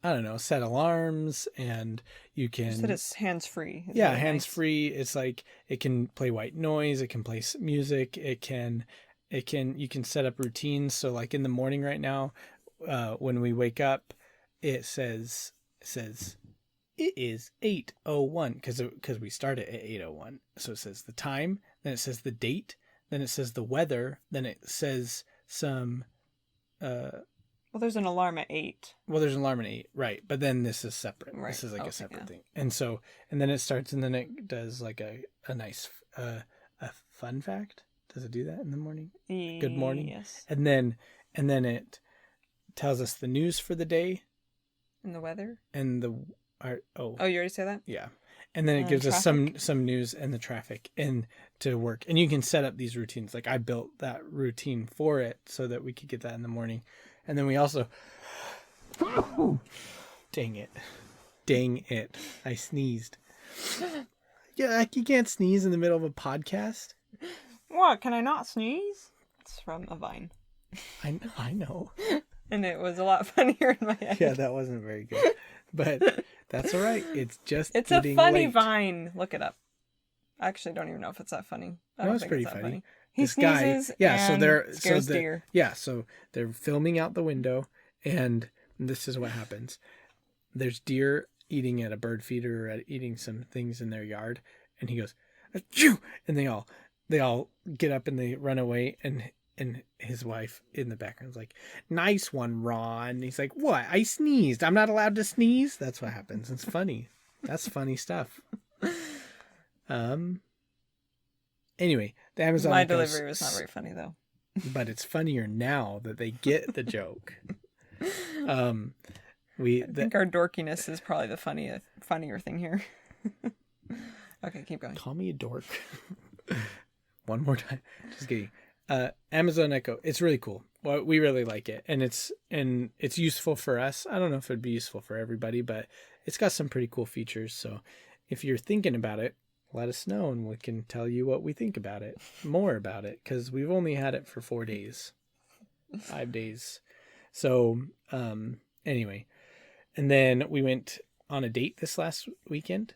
I don't know, set alarms, and you can... Just that it's hands-free. Yeah, really hands-free. Nice. It's like, it can play white noise, it can play music, you can set up routines. So like in the morning right now, when we wake up, it says it is 8:01 because we started at 8:01. So it says the time, then it says the date, then it says the weather, then it says some well, there's an alarm at 8. Well, there's an alarm at 8, right? But then this is separate. Right. This is like a separate thing. And then it starts, and then it does like a nice a fun fact. Does it do that in the morning? Good morning. Yes. And then it tells us the news for the day. And the weather. And you already said that? Yeah. And then it gives us some news and the traffic and to work. And you can set up these routines. Like I built that routine for it so that we could get that in the morning. And then we also... Dang it. I sneezed. Yeah, you can't sneeze in the middle of a podcast. What? Can I not sneeze? It's from a Vine. I know. And it was a lot funnier in my head. Yeah, that wasn't very good. But that's all right. It's a funny late. Vine. Look it up. I actually don't even know if it's that funny. I don't think pretty it's that funny. He sneezes and scares deer. Yeah, so they're filming out the window, and this is what happens. There's deer eating at a bird feeder or eating some things in their yard, and he goes, achoo! And they all get up and they run away, and his wife in the background's like, nice one, Ron. He's like, what? I sneezed. I'm not allowed to sneeze? That's what happens. It's funny. That's funny stuff. Anyway, the Amazon My delivery was not very funny though. But it's funnier now that they get the joke. I think our dorkiness is probably the funnier thing here. Okay, keep going. Call me a dork. One more time. Just kidding. Amazon Echo. It's really cool. Well, we really like it, and it's useful for us. I don't know if it'd be useful for everybody, but it's got some pretty cool features. So if you're thinking about it, let us know, and we can tell you what we think about it, more about it, because we've only had it for 4 days, 5 days. So anyway, and then we went on a date this weekend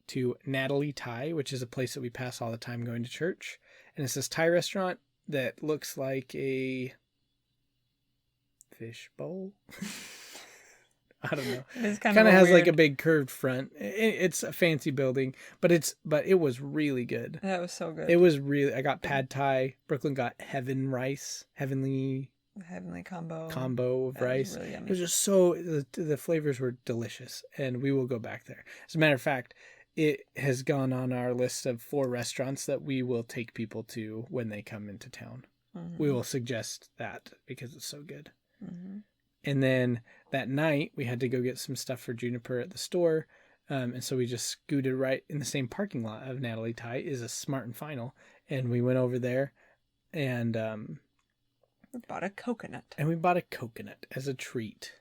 to Natalie Thai, which is a place that we pass all the time going to church. And it's this Thai restaurant that looks like a fish bowl. I don't know. It is kind of of has weird. like a big curved front. It's a fancy building, but it was really good. That was so good. It was really. I got pad thai. Brooklyn got heavenly combo of That was rice. really yummy. It was just the flavors were delicious, and we will go back there. As a matter of fact, it has gone on our list of 4 restaurants that we will take people to when they come into town. Mm-hmm. We will suggest that because it's so good. Mm-hmm. And then that night we had to go get some stuff for Juniper at the store. And so we just scooted right in the same parking lot of Natalie Thai is a Smart and Final. And we went over there and We bought a coconut. we bought a coconut as a treat.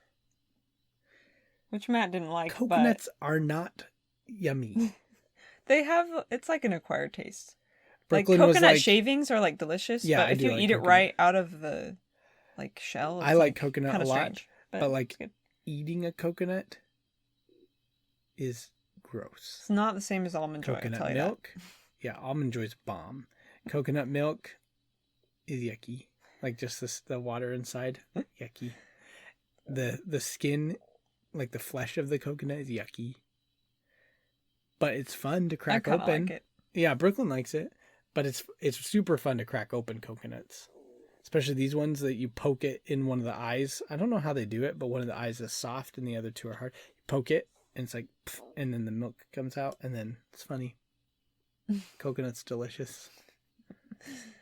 Which Matt didn't like. Coconuts are not yummy. They have, it's like an acquired taste. Brooklyn like was coconut like, shavings are like delicious. Yeah, but I if do you like eat it coconut. right out of the like shell, I like coconut kinda a lot, strange, but like it's good. eating a coconut is gross. It's not the same as almond joy. I'll Coconut tell you milk, yeah, almond joy's bomb. Coconut milk is yucky. Like just the water inside, yucky. The skin, like the flesh of the coconut, is yucky. But it's fun to that. crack I kinda open. like it. Yeah, Brooklyn likes it, but it's super fun to crack open coconuts, especially these ones that you poke it in one of the eyes. I don't know how they do it, but one of the eyes is soft and the other 2 are hard. You poke it and it's like, pff, and then the milk comes out, and then it's funny. Coconut's delicious.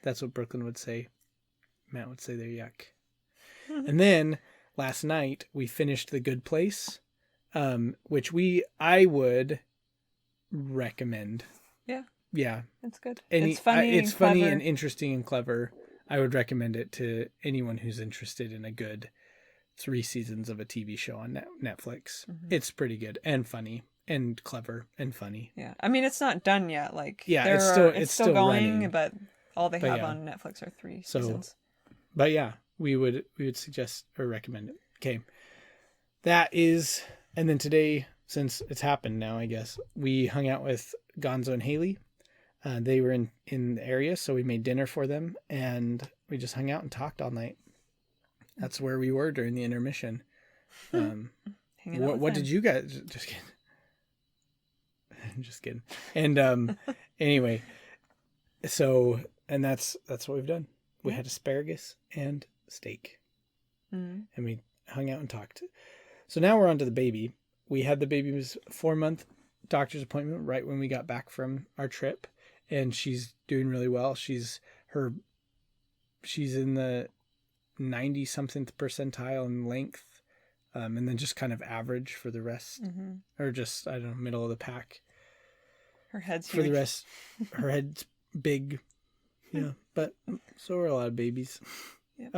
That's what Brooklyn would say. Matt would say they're yuck. And then last night we finished The Good Place, which I would recommend. Yeah. Yeah. It's good. It's funny. It's and funny clever. and interesting and clever. I would recommend it to anyone who's interested in a good 3 seasons of a TV show on Netflix. Mhm. It's pretty good and funny and clever and funny. Yeah, I mean it's not done yet. Like Yeah, it's still going, running. but all they But have yeah. on Netflix are 3 So- seasons. But yeah, we would suggest or recommend it. Okay. That is, and then today, since it's happened now, I guess, we hung out with Gonzo and Haley. They were in the area, so we made dinner for them, and we just hung out and talked all night. That's where we were during the intermission. Hanging out with What them. did you guys? Just kidding. Just kidding. And anyway, so and that's what we've done. We had asparagus and steak, Mhm. and we hung out and talked. So now we're on to the baby. We had the baby's 4-month doctor's appointment right when we got back from our trip, and she's doing really well. She's in the 90 something percentile in length, and then just kind of average for the rest, Mhm. or just I don't know, middle of the pack Her head's for huge. the rest. Her head's big, yeah, but so are a lot of babies. Yep.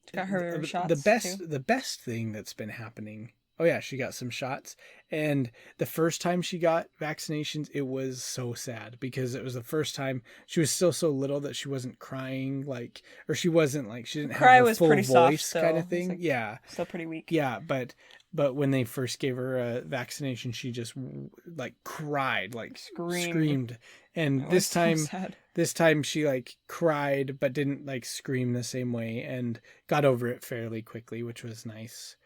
She got her shots too. The best thing that's been happening. Oh yeah, she got some shots, and the first time she got vaccinations, it was so sad because it was the first time she was still so little that she wasn't crying, like, or she wasn't like she didn't Cry have a was full pretty soft voice still. kind of It's thing. like- Yeah, Still pretty weak. yeah, but when they first gave her a vaccination, she just like cried, like screamed. And It this was so time, sad. this time she like cried but didn't like scream the same way and got over it fairly quickly, which was nice.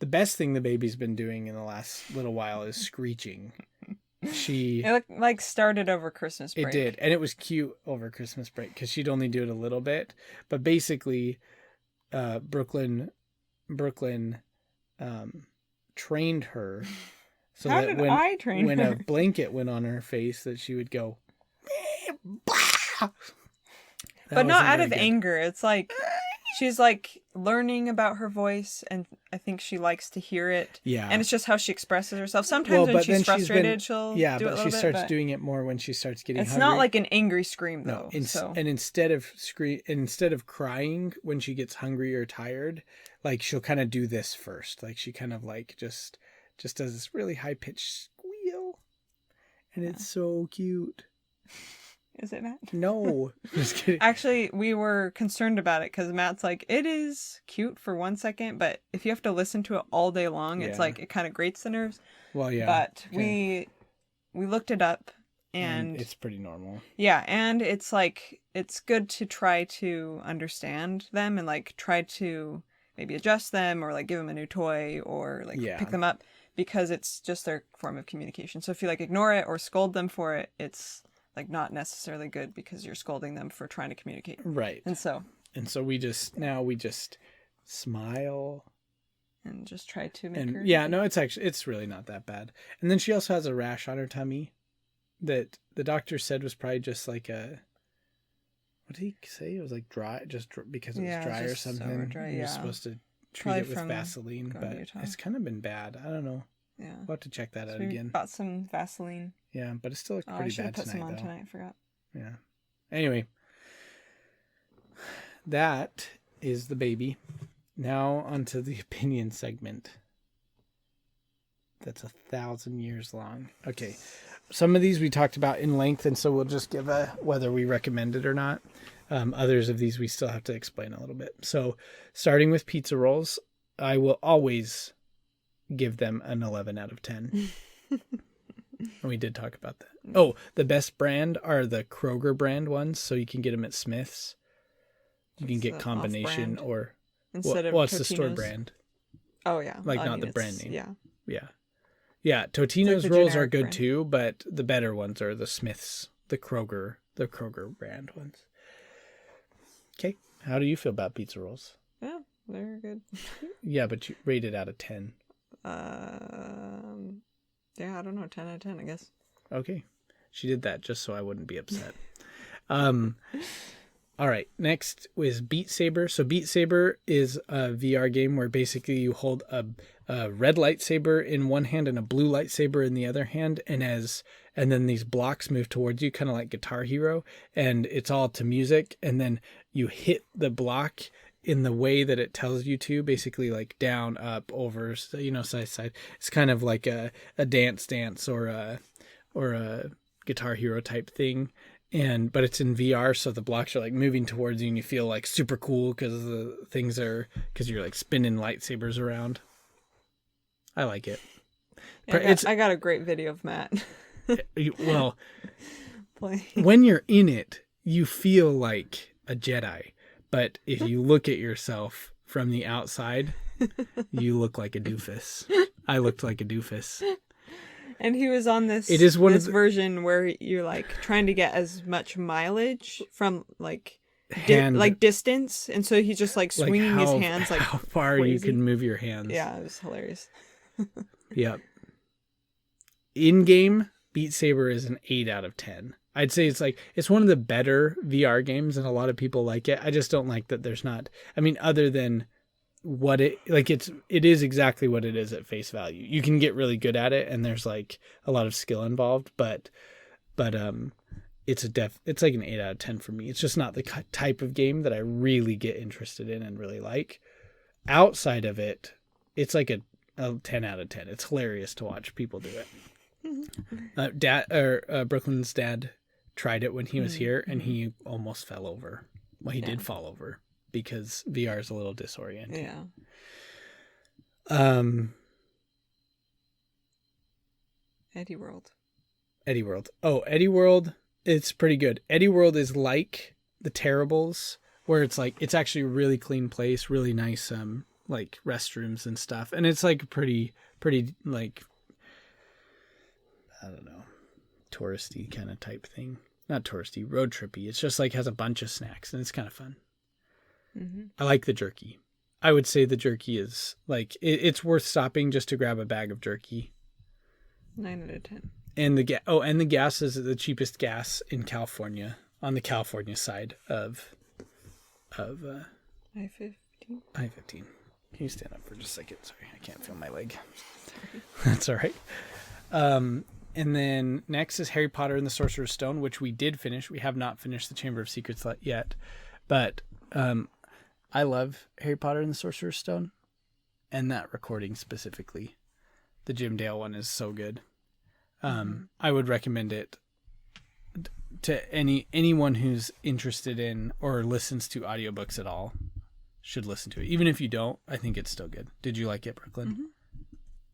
The best thing the baby's been doing in the last little while is screeching. It like started over Christmas break. It did, and it was cute over Christmas break because she'd only do it a little bit, but basically Brooklyn trained her so How that did when I train when her? a blanket went on her face that she would go But not out of anger. anger. It's like she's like learning about her voice, and I think she likes to hear it. Yeah. And it's just how she expresses herself. Sometimes Well, when but then she's she's frustrated, been- she'll Yeah, do it a but little she bit. starts But doing it more when she starts getting it's hungry. not like an angry scream though. No, so and instead of crying when she gets hungry or tired, like she'll kind of do this first. Like she kind of like just does this really high pitched squeal, and it's so cute. is it, Matt? No, just kidding. Actually, we were concerned about it because Matt's like, it is cute for 1 second, but if you have to listen to it all day long, it's Yeah. like it kind of grates the nerves. Well, yeah, But okay. we looked it up, and it's pretty normal. yeah, and it's like it's good to try to understand them and like try to maybe adjust them or like give them a new toy or like pick them up, because it's just their form of communication. So if you like ignore it or scold them for it, it's like not necessarily good because you're scolding them for trying to communicate. Right. And so we just smile and just try to make her. Yeah, no, it's really not that bad. And then she also has a rash on her tummy that the doctor said was probably just like a, what did he say? It was like dry, because it was dry or something. Dry, You're supposed to treat probably it with Vaseline, but it's kind of been bad. I don't know. Yeah. We'll have to check that out again. Bought some Vaseline. Yeah, but it's still pretty bad tonight. I should have put some on tonight. I forgot. Yeah. Anyway, that is the baby. Now onto the opinion segment. That's 1,000 years long. Okay. Some of these we talked about in length, and so we'll just give whether we recommend it or not. Others of these we still have to explain a little bit. So starting with pizza rolls, I will always give them an 11 out of 10. And we did talk about that. Oh, the best brand are the Kroger brand ones, so you can get them at Smith's. You can get combination or instead of it's the store brand. Oh yeah, like not the brand name. Yeah. Totino's like rolls are good brand. too, but the better ones are the Smith's, the Kroger brand ones. Okay, how do you feel about pizza rolls? Yeah, they're good. Yeah, but you rate it out of 10. Yeah, I don't know, 10 out of 10, I guess. Okay, she did that just so I wouldn't be upset. All right, next was Beat Saber. So Beat Saber is a VR game where basically you hold a red lightsaber in one hand and a blue lightsaber in the other hand, and then these blocks move towards you, kind of like Guitar Hero, and it's all to music, and then you hit the block in the way that it tells you to, basically like down, up, over, side to side. It's kind of like a dance or a Guitar Hero type thing. But it's in VR, so the blocks are like moving towards you, and you feel like super cool because you're like spinning lightsabers around. I like it. Yeah, I got a great video of Matt. Well, when you're in it, you feel like a Jedi, but if you look at yourself from the outside, you look like a doofus. I looked like a doofus. And he was on this version where you're like trying to get as much mileage from like distance, and so he's just like swinging his hands like how far crazy. You can move your hands. Yeah, it was hilarious. Yep. In game, Beat Saber is an 8 out of 10. I'd say it's one of the better VR games, and a lot of people like it. I just don't like that there's not. I mean, other than what it is exactly what it is at face value. You can get really good at it, and there's like a lot of skill involved, but it's like an 8 out of 10 for me. It's just not the type of game that I really get interested in and really like. Outside of it, it's like a 10 out of 10. It's hilarious to watch people do it. Brooklyn's dad tried it when he was here, and he almost fell over. Well, he did fall over, because VR is a little disorienting. Yeah. Eddie World. Oh, Eddie World, it's pretty good. Eddie World is like the Terribles, where it's like, it's actually a really clean place, really nice, like restrooms and stuff. And it's like pretty like, I don't know, touristy kind of type thing. Not touristy, road trippy. It's just like has a bunch of snacks, and it's kind of fun. Mm-hmm. I like the jerky. I would say the jerky is like it's worth stopping just to grab a bag of jerky. 9 out of 10. And the gas is the cheapest gas in California, on the California side of I-15. Can you stand up for just a second? Sorry, I can't feel my leg. That's all right. And then next is Harry Potter and the Sorcerer's Stone, which we did finish. We have not finished the Chamber of Secrets yet, but I love Harry Potter and the Sorcerer's Stone, and that recording specifically. The Jim Dale one is so good. I would recommend it to anyone who's interested in or listens to audiobooks at all. Should listen to it. Even if you don't, I think it's still good. Did you like it, Brooklyn?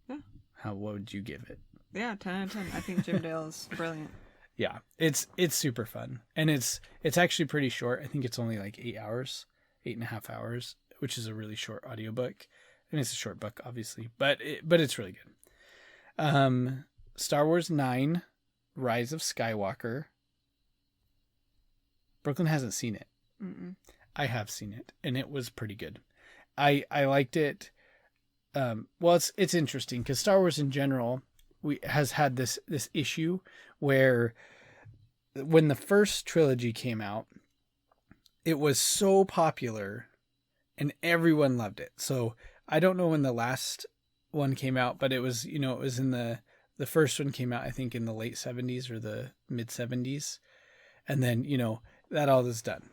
Mm-hmm. Yeah. What would you give it? Yeah, 10 out of 10. I think Jim Dale is brilliant. Yeah, it's super fun, and it's actually pretty short. I think it's only like 8 hours, 8.5 hours, which is a really short audiobook. And it's a short book, obviously, but it's really good. Star Wars 9, Rise of Skywalker. Brooklyn hasn't seen it. Mm-mm. I have seen it, and it was pretty good. I liked it. Well, it's interesting because Star Wars in general has had this issue where when the first trilogy came out, it was so popular and everyone loved it. So I don't know when the last one came out, but it was in the first one came out, I think, in the late 70s or the mid 70s. And then, that all is done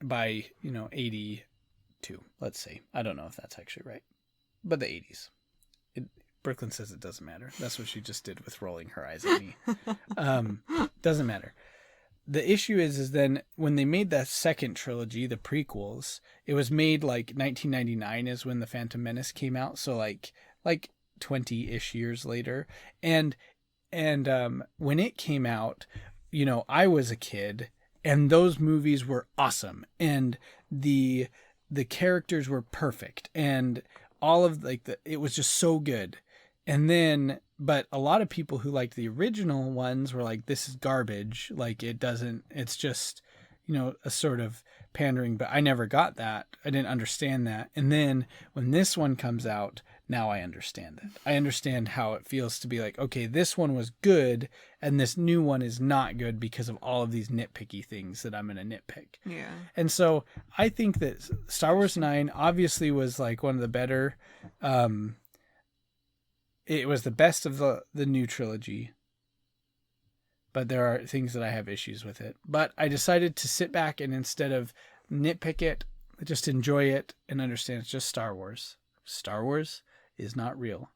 by, 82, let's say. I don't know if that's actually right, but the 80s. Brooklyn says it doesn't matter. That's what she just did with rolling her eyes at me. Doesn't matter. The issue is then when they made that second trilogy, the prequels, it was made like 1999 is when The Phantom Menace came out. So like 20-ish years later. And when it came out, I was a kid and those movies were awesome. And the characters were perfect. And all of it was just so good. And then, but a lot of people who liked the original ones were like, this is garbage. Like it's just, a sort of pandering, but I never got that. I didn't understand that. And then when this one comes out, now I understand it. I understand how it feels to be like, okay, this one was good and this new one is not good because of all of these nitpicky things that I'm going to nitpick. Yeah. And so I think that Star Wars 9 obviously was like one of the better, it was the best of the new trilogy, but there are things that I have issues with it. But I decided to sit back and instead of nitpick it, just enjoy it and understand it's just Star Wars. Star Wars is not real.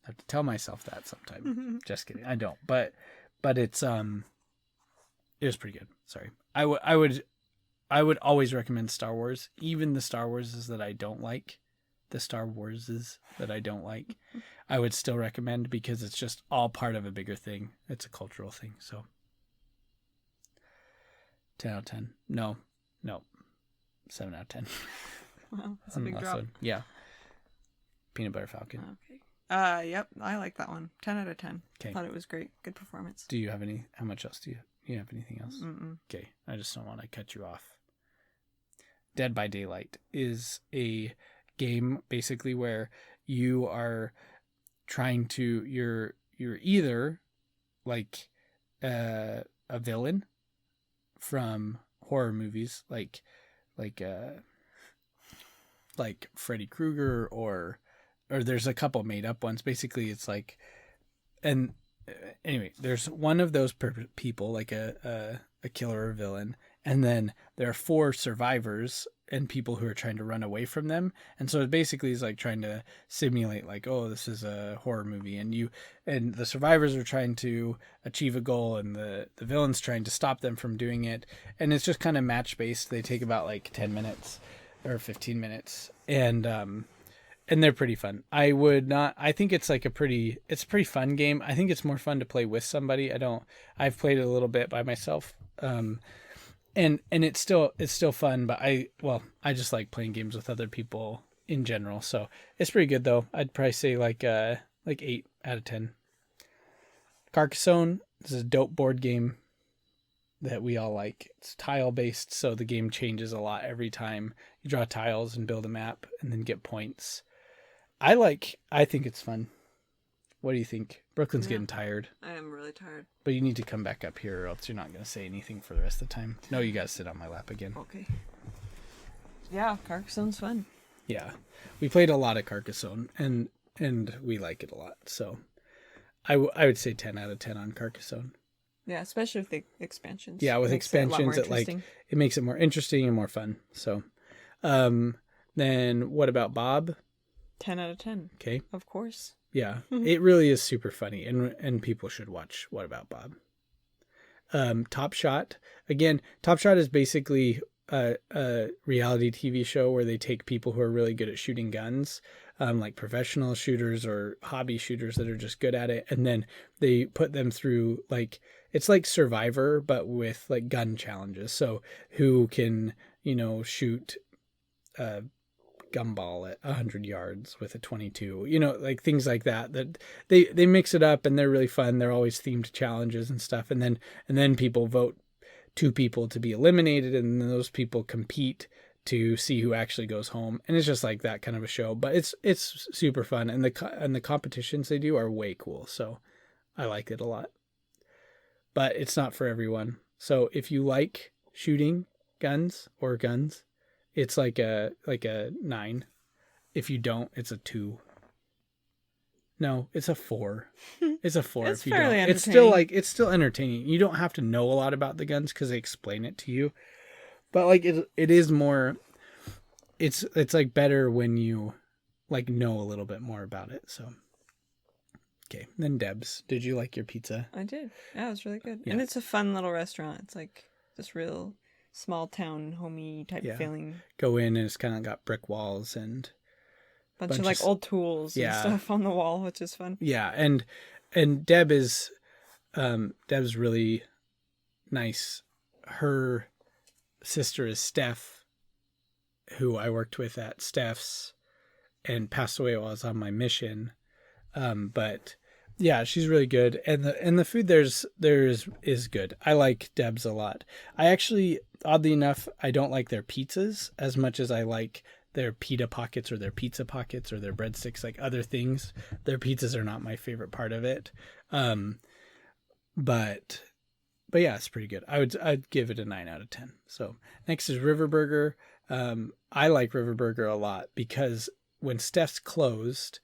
I have to tell myself that sometime. Just kidding. I don't. But it's it was pretty good. Sorry. I would always recommend Star Wars, even the Star Warses that I don't like. The Star Warses that I don't like, I would still recommend because it's just all part of a bigger thing. It's a cultural thing. So 10 out of 10. No. 7 out of 10. Wow, that's a big drop. One. Yeah. Peanut Butter Falcon. Okay. Yep. I like that one. 10 out of 10. Okay. Thought it was great. Good performance. Do you have how much else do you have anything else? Mm-mm. Okay. I just don't want to cut you off. Dead by Daylight is a game basically where you are trying to you're either like a villain from horror movies like Freddy Krueger or there's a couple made up ones. Basically it's like, and anyway, there's one of those people like a killer or villain, and then there are 4 survivors and people who are trying to run away from them. And so it basically is like trying to simulate like, oh, this is a horror movie and the survivors are trying to achieve a goal and the villain's trying to stop them from doing it. And it's just kind of match based. They take about like 10 minutes or 15 minutes and they're pretty fun. I think it's like it's a pretty fun game. I think it's more fun to play with somebody. I've played it a little bit by myself. And it's still fun, but I just like playing games with other people in general. So it's pretty good though. I'd probably say like 8 out of 10. Carcassonne is a dope board game that we all like. It's tile based, so the game changes a lot every time you draw tiles and build a map and then get points. I think it's fun. What do you think? Brooklyn's getting tired. I am really tired. But you need to come back up here or else you're not going to say anything for the rest of the time. No, you got to sit on my lap again. Okay. Yeah, Carcassonne's fun. Yeah. We played a lot of Carcassonne and we like it a lot. So I would say 10 out of 10 on Carcassonne. Yeah, especially with the expansions. Yeah, with expansions it makes it more interesting and more fun. So then what about Bob? 10 out of 10. Okay. Of course. Yeah, it really is super funny, and people should watch What About Bob? Top Shot. Again, Top Shot is basically a reality TV show where they take people who are really good at shooting guns, like professional shooters or hobby shooters that are just good at it, and then they put them through it's like Survivor, but with like gun challenges. So who can shoot gumball at 100 yards with a 22. You know, like things like that. That they mix it up and they're really fun. They're always themed challenges and stuff. And then people vote 2 people to be eliminated, and then those people compete to see who actually goes home. And it's just like that kind of a show. But it's super fun, and the competitions they do are way cool. So I like it a lot. But it's not for everyone. So if you like shooting guns, it's like a 9. If you don't, it's a 2. No, it's a 4. It's a 4 It's if you don't. fairly It's still entertaining. You don't have to know a lot about the guns because they explain it to you. But like it is more. It's like better when you like know a little bit more about it. So. Okay, then Debs, did you like your pizza? I did. Yeah, it was really good. Yeah. And it's a fun little restaurant. It's like this real small town, homey type feeling. Go in and it's kind of got brick walls and bunch of like old tools and stuff on the wall, which is fun. Yeah, and Deb's really nice. Her sister is Steph, who I worked with at Steph's and passed away while I was on my mission. But yeah, she's really good. And the food there is good. I like Deb's a lot. I actually, oddly enough, I don't like their pizzas as much as I like their pita pockets or their pizza pockets or their breadsticks, like other things. Their pizzas are not my favorite part of it. But yeah, it's pretty good. I'd give it a 9 out of 10. So next is River Burger. I like River Burger a lot because when Steph's closed,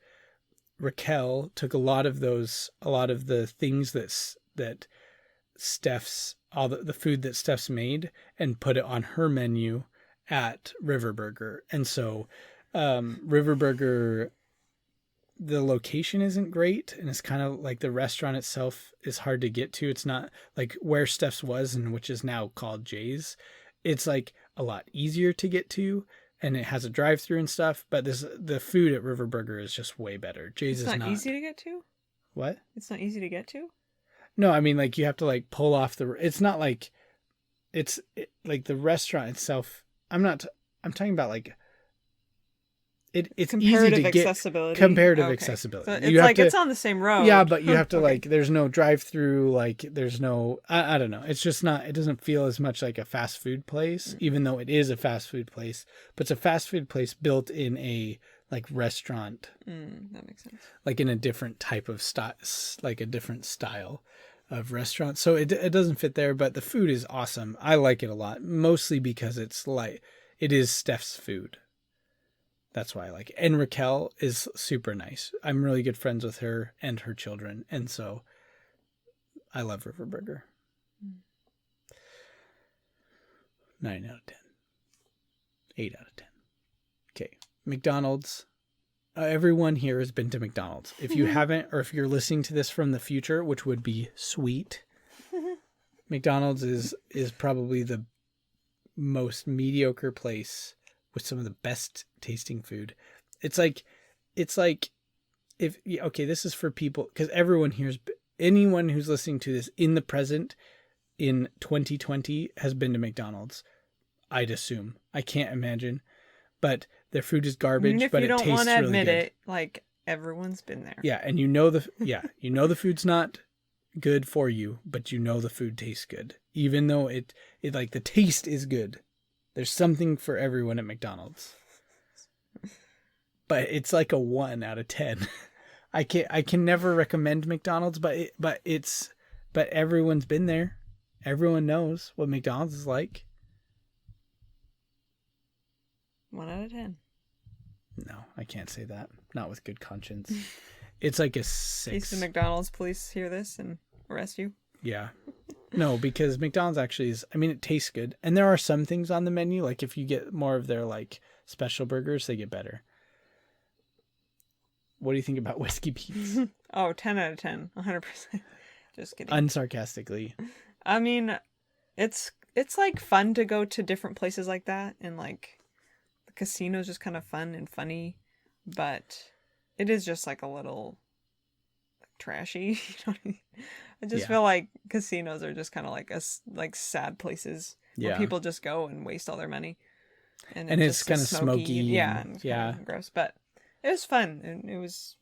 Raquel took a lot of the things that Steph's, all the food that Steph's made, and put it on her menu at River Burger. And so River Burger, the location isn't great, and it's kind of like the restaurant itself is hard to get to. It's not like where Steph's was, and which is now called Jay's. It's like a lot easier to get to, and it has a drive-through and stuff, but the food at River Burger is just way better. Jay's is not. It's not easy to get to? What? It's not easy to get to? No, I mean, like, you have to, like, pull off it's not like, like, the restaurant itself, I'm talking about, like, it's easy to get. Accessibility. Comparative Okay. accessibility. So it's like it's on the same road. Yeah, but you have to, Okay. like, there's no drive-through, like, there's no, I don't know. It's just not, it doesn't feel as much like a fast food place, even though it is a fast food place. But it's a fast food place built in a, like, restaurant. That makes sense. Like, in a different type of style, like a different style of restaurant. So it doesn't fit there, but the food is awesome. I like it a lot, mostly because it's like, it is Steph's food. That's why I like it. And Raquel is super nice. I'm really good friends with her and her children. And so I love River Burger. 9 out of 10. 8 out of 10. Okay. McDonald's. Everyone here has been to McDonald's. If you haven't, or if you're listening to this from the future, which would be sweet, McDonald's is probably the most mediocre place with some of the best tasting food. It's like if, okay, this is for people, because anyone who's listening to this in the present in 2020 has been to McDonald's. I'd assume. I can't imagine, but their food is garbage, but it tastes really good. If you don't want to admit it, like, everyone's been there. Yeah, and you know the food's not good for you, but you know the food tastes good, even though it like the taste is good. There's something for everyone at McDonald's. But it's like a 1 out of 10. I can never recommend McDonald's, but everyone's been there. Everyone knows what McDonald's is like. 1 out of 10. No, I can't say that. Not with good conscience. It's like a 6. In case the McDonald's police hear this and arrest you. Yeah. No, because McDonald's actually is, I mean, it tastes good. And there are some things on the menu, like if you get more of their, like, special burgers, they get better. What do you think about Whiskey Pete's? 10 out of 10. 100%. Just kidding. Unsarcastically. I mean, it's like fun to go to different places like that, and like the casino's just kind of fun and funny, but it is just like a little trashy. You know what I mean? I just feel like casinos are just kind of like sad places where people just go and waste all their money. And it it's just kind of is smoky. Yeah. And, And it's kind of gross, but it was fun. And it was,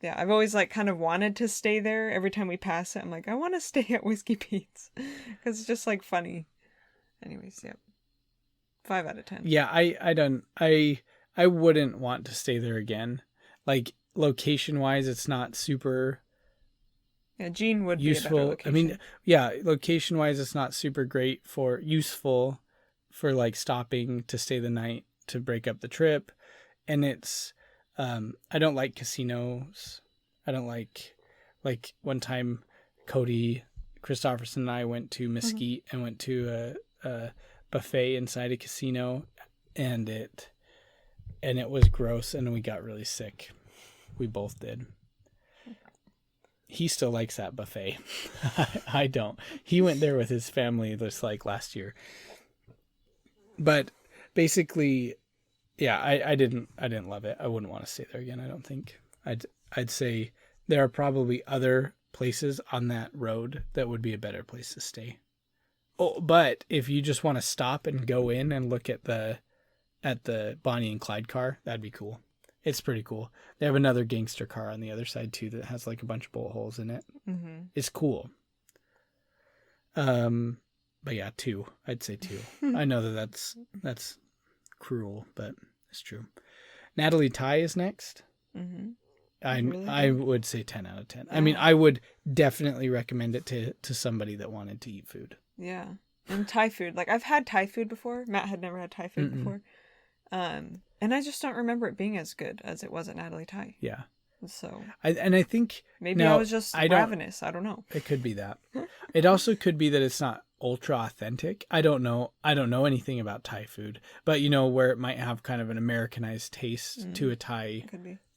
yeah, I've always like kind of wanted to stay there. Every time we pass it, I'm like, I want to stay at Whiskey Pete's because it's just like funny. Anyways, yep. 5 out of 10. Yeah, I wouldn't want to stay there again. Like location wise, it's not super Yeah, Gene would useful. be a better location. I mean, yeah, location wise, it's not super great for useful for like stopping to stay the night to break up the trip. And it's, I don't like casinos. I don't like one time Cody Christopherson and I went to Mesquite and went to a buffet inside a casino, and it was gross, and we got really sick. We both did. He still likes that buffet. I don't. He went there with his family just like last year. But basically, yeah, I didn't love it. I wouldn't want to stay there again, I don't think. I'd say there are probably other places on that road that would be a better place to stay. Oh, but if you just want to stop and go in and look at the Bonnie and Clyde car, that'd be cool. It's pretty cool. They have another gangster car on the other side too that has like a bunch of bullet holes in it. Mm-hmm. It's cool. But yeah, 2. I'd say 2. I know that's cruel, but it's true. Natalie Ty is next. Mm-hmm. I would say 10 out of 10. Yeah. I mean, I would definitely recommend it to somebody that wanted to eat food. Yeah. And Thai food. Like, I've had Thai food before. Matt had never had Thai food before. And I just don't remember it being as good as it was at Natalie Thai. Yeah. So. I think. Maybe I was just ravenous. I don't know. It could be that. It also could be that it's not ultra authentic. I don't know anything about Thai food. But, where it might have kind of an Americanized taste to a Thai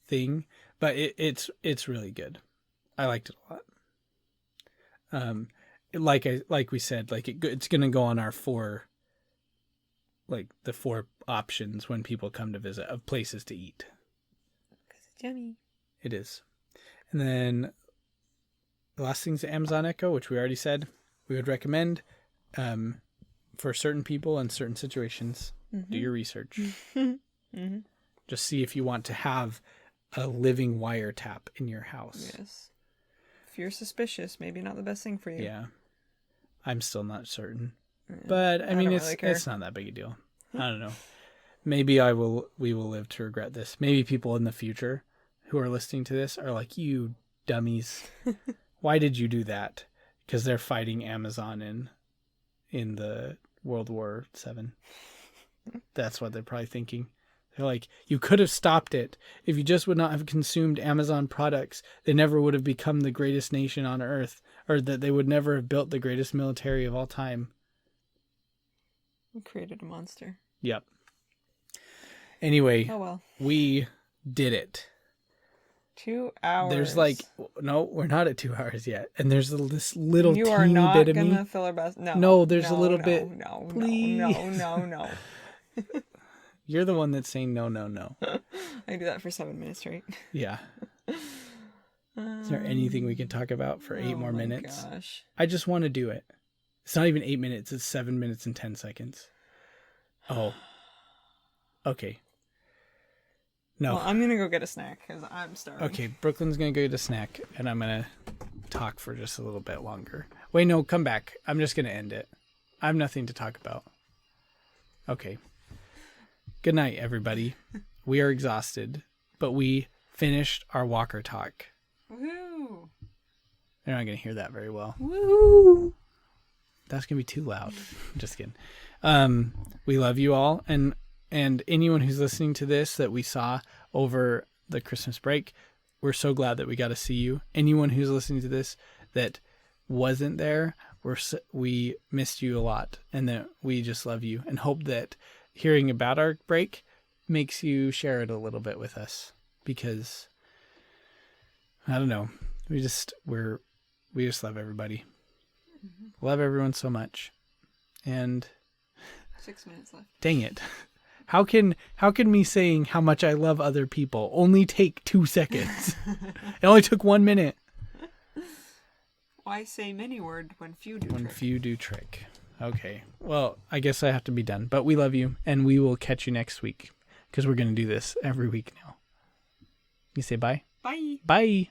thing. But it's really good. I liked it a lot. Like we said, like it's gonna go on our 4, like the 4 options when people come to visit of places to eat. Because it's yummy. It is. And then the last thing's the Amazon Echo, which we already said we would recommend for certain people and certain situations. Mm-hmm. Do your research. Mm-hmm. Just see if you want to have a living wiretap in your house. Yes. If you're suspicious, maybe not the best thing for you. Yeah. I'm still not certain. Yeah. But I mean, it's not that big a deal. I don't know. Maybe we will live to regret this. Maybe people in the future who are listening to this are like, you dummies. Why did you do that? Because they're fighting Amazon in the World War VII. That's what they're probably thinking. They're like, you could have stopped it. If you just would not have consumed Amazon products, they never would have become the greatest nation on earth, or that they would never have built the greatest military of all time. We created a monster. Yep. Anyway, oh well, we did it. 2 hours. There's no, we're not at 2 hours yet. And there's this little teeny bit of me. You are not going to filibuster. No, there's a little bit. Please. No. You're the one that's saying no. I do that for 7 minutes straight. Yeah. Is there anything we can talk about for 8 more minutes? Gosh. I just want to do it. It's not even 8 minutes. It's 7 minutes and 10 seconds. Oh. Okay. No. Well, I'm going to go get a snack because I'm starving. Okay, Brooklyn's going to go get a snack, and I'm going to talk for just a little bit longer. Wait, no, come back. I'm just going to end it. I have nothing to talk about. Okay. Good night, everybody. We are exhausted, but we finished our Walker talk. Woohoo! They're not going to hear that very well. Woo! That's going to be too loud. I'm just kidding. We love you all, and anyone who's listening to this that we saw over the Christmas break, we're so glad that we got to see you. Anyone who's listening to this that wasn't there, we missed you a lot, and that we just love you and hope that hearing about our break makes you share it a little bit with us, because I don't know, we just love everybody. Mm-hmm. Love everyone so much. And 6 minutes left. Dang it. How can me saying how much I love other people only take 2 seconds? It only took 1 minute. Why say many word when few do trick? When few do trick. Okay. Well, I guess I have to be done. But we love you, and we will catch you next week because we're going to do this every week now. You say bye? Bye. Bye.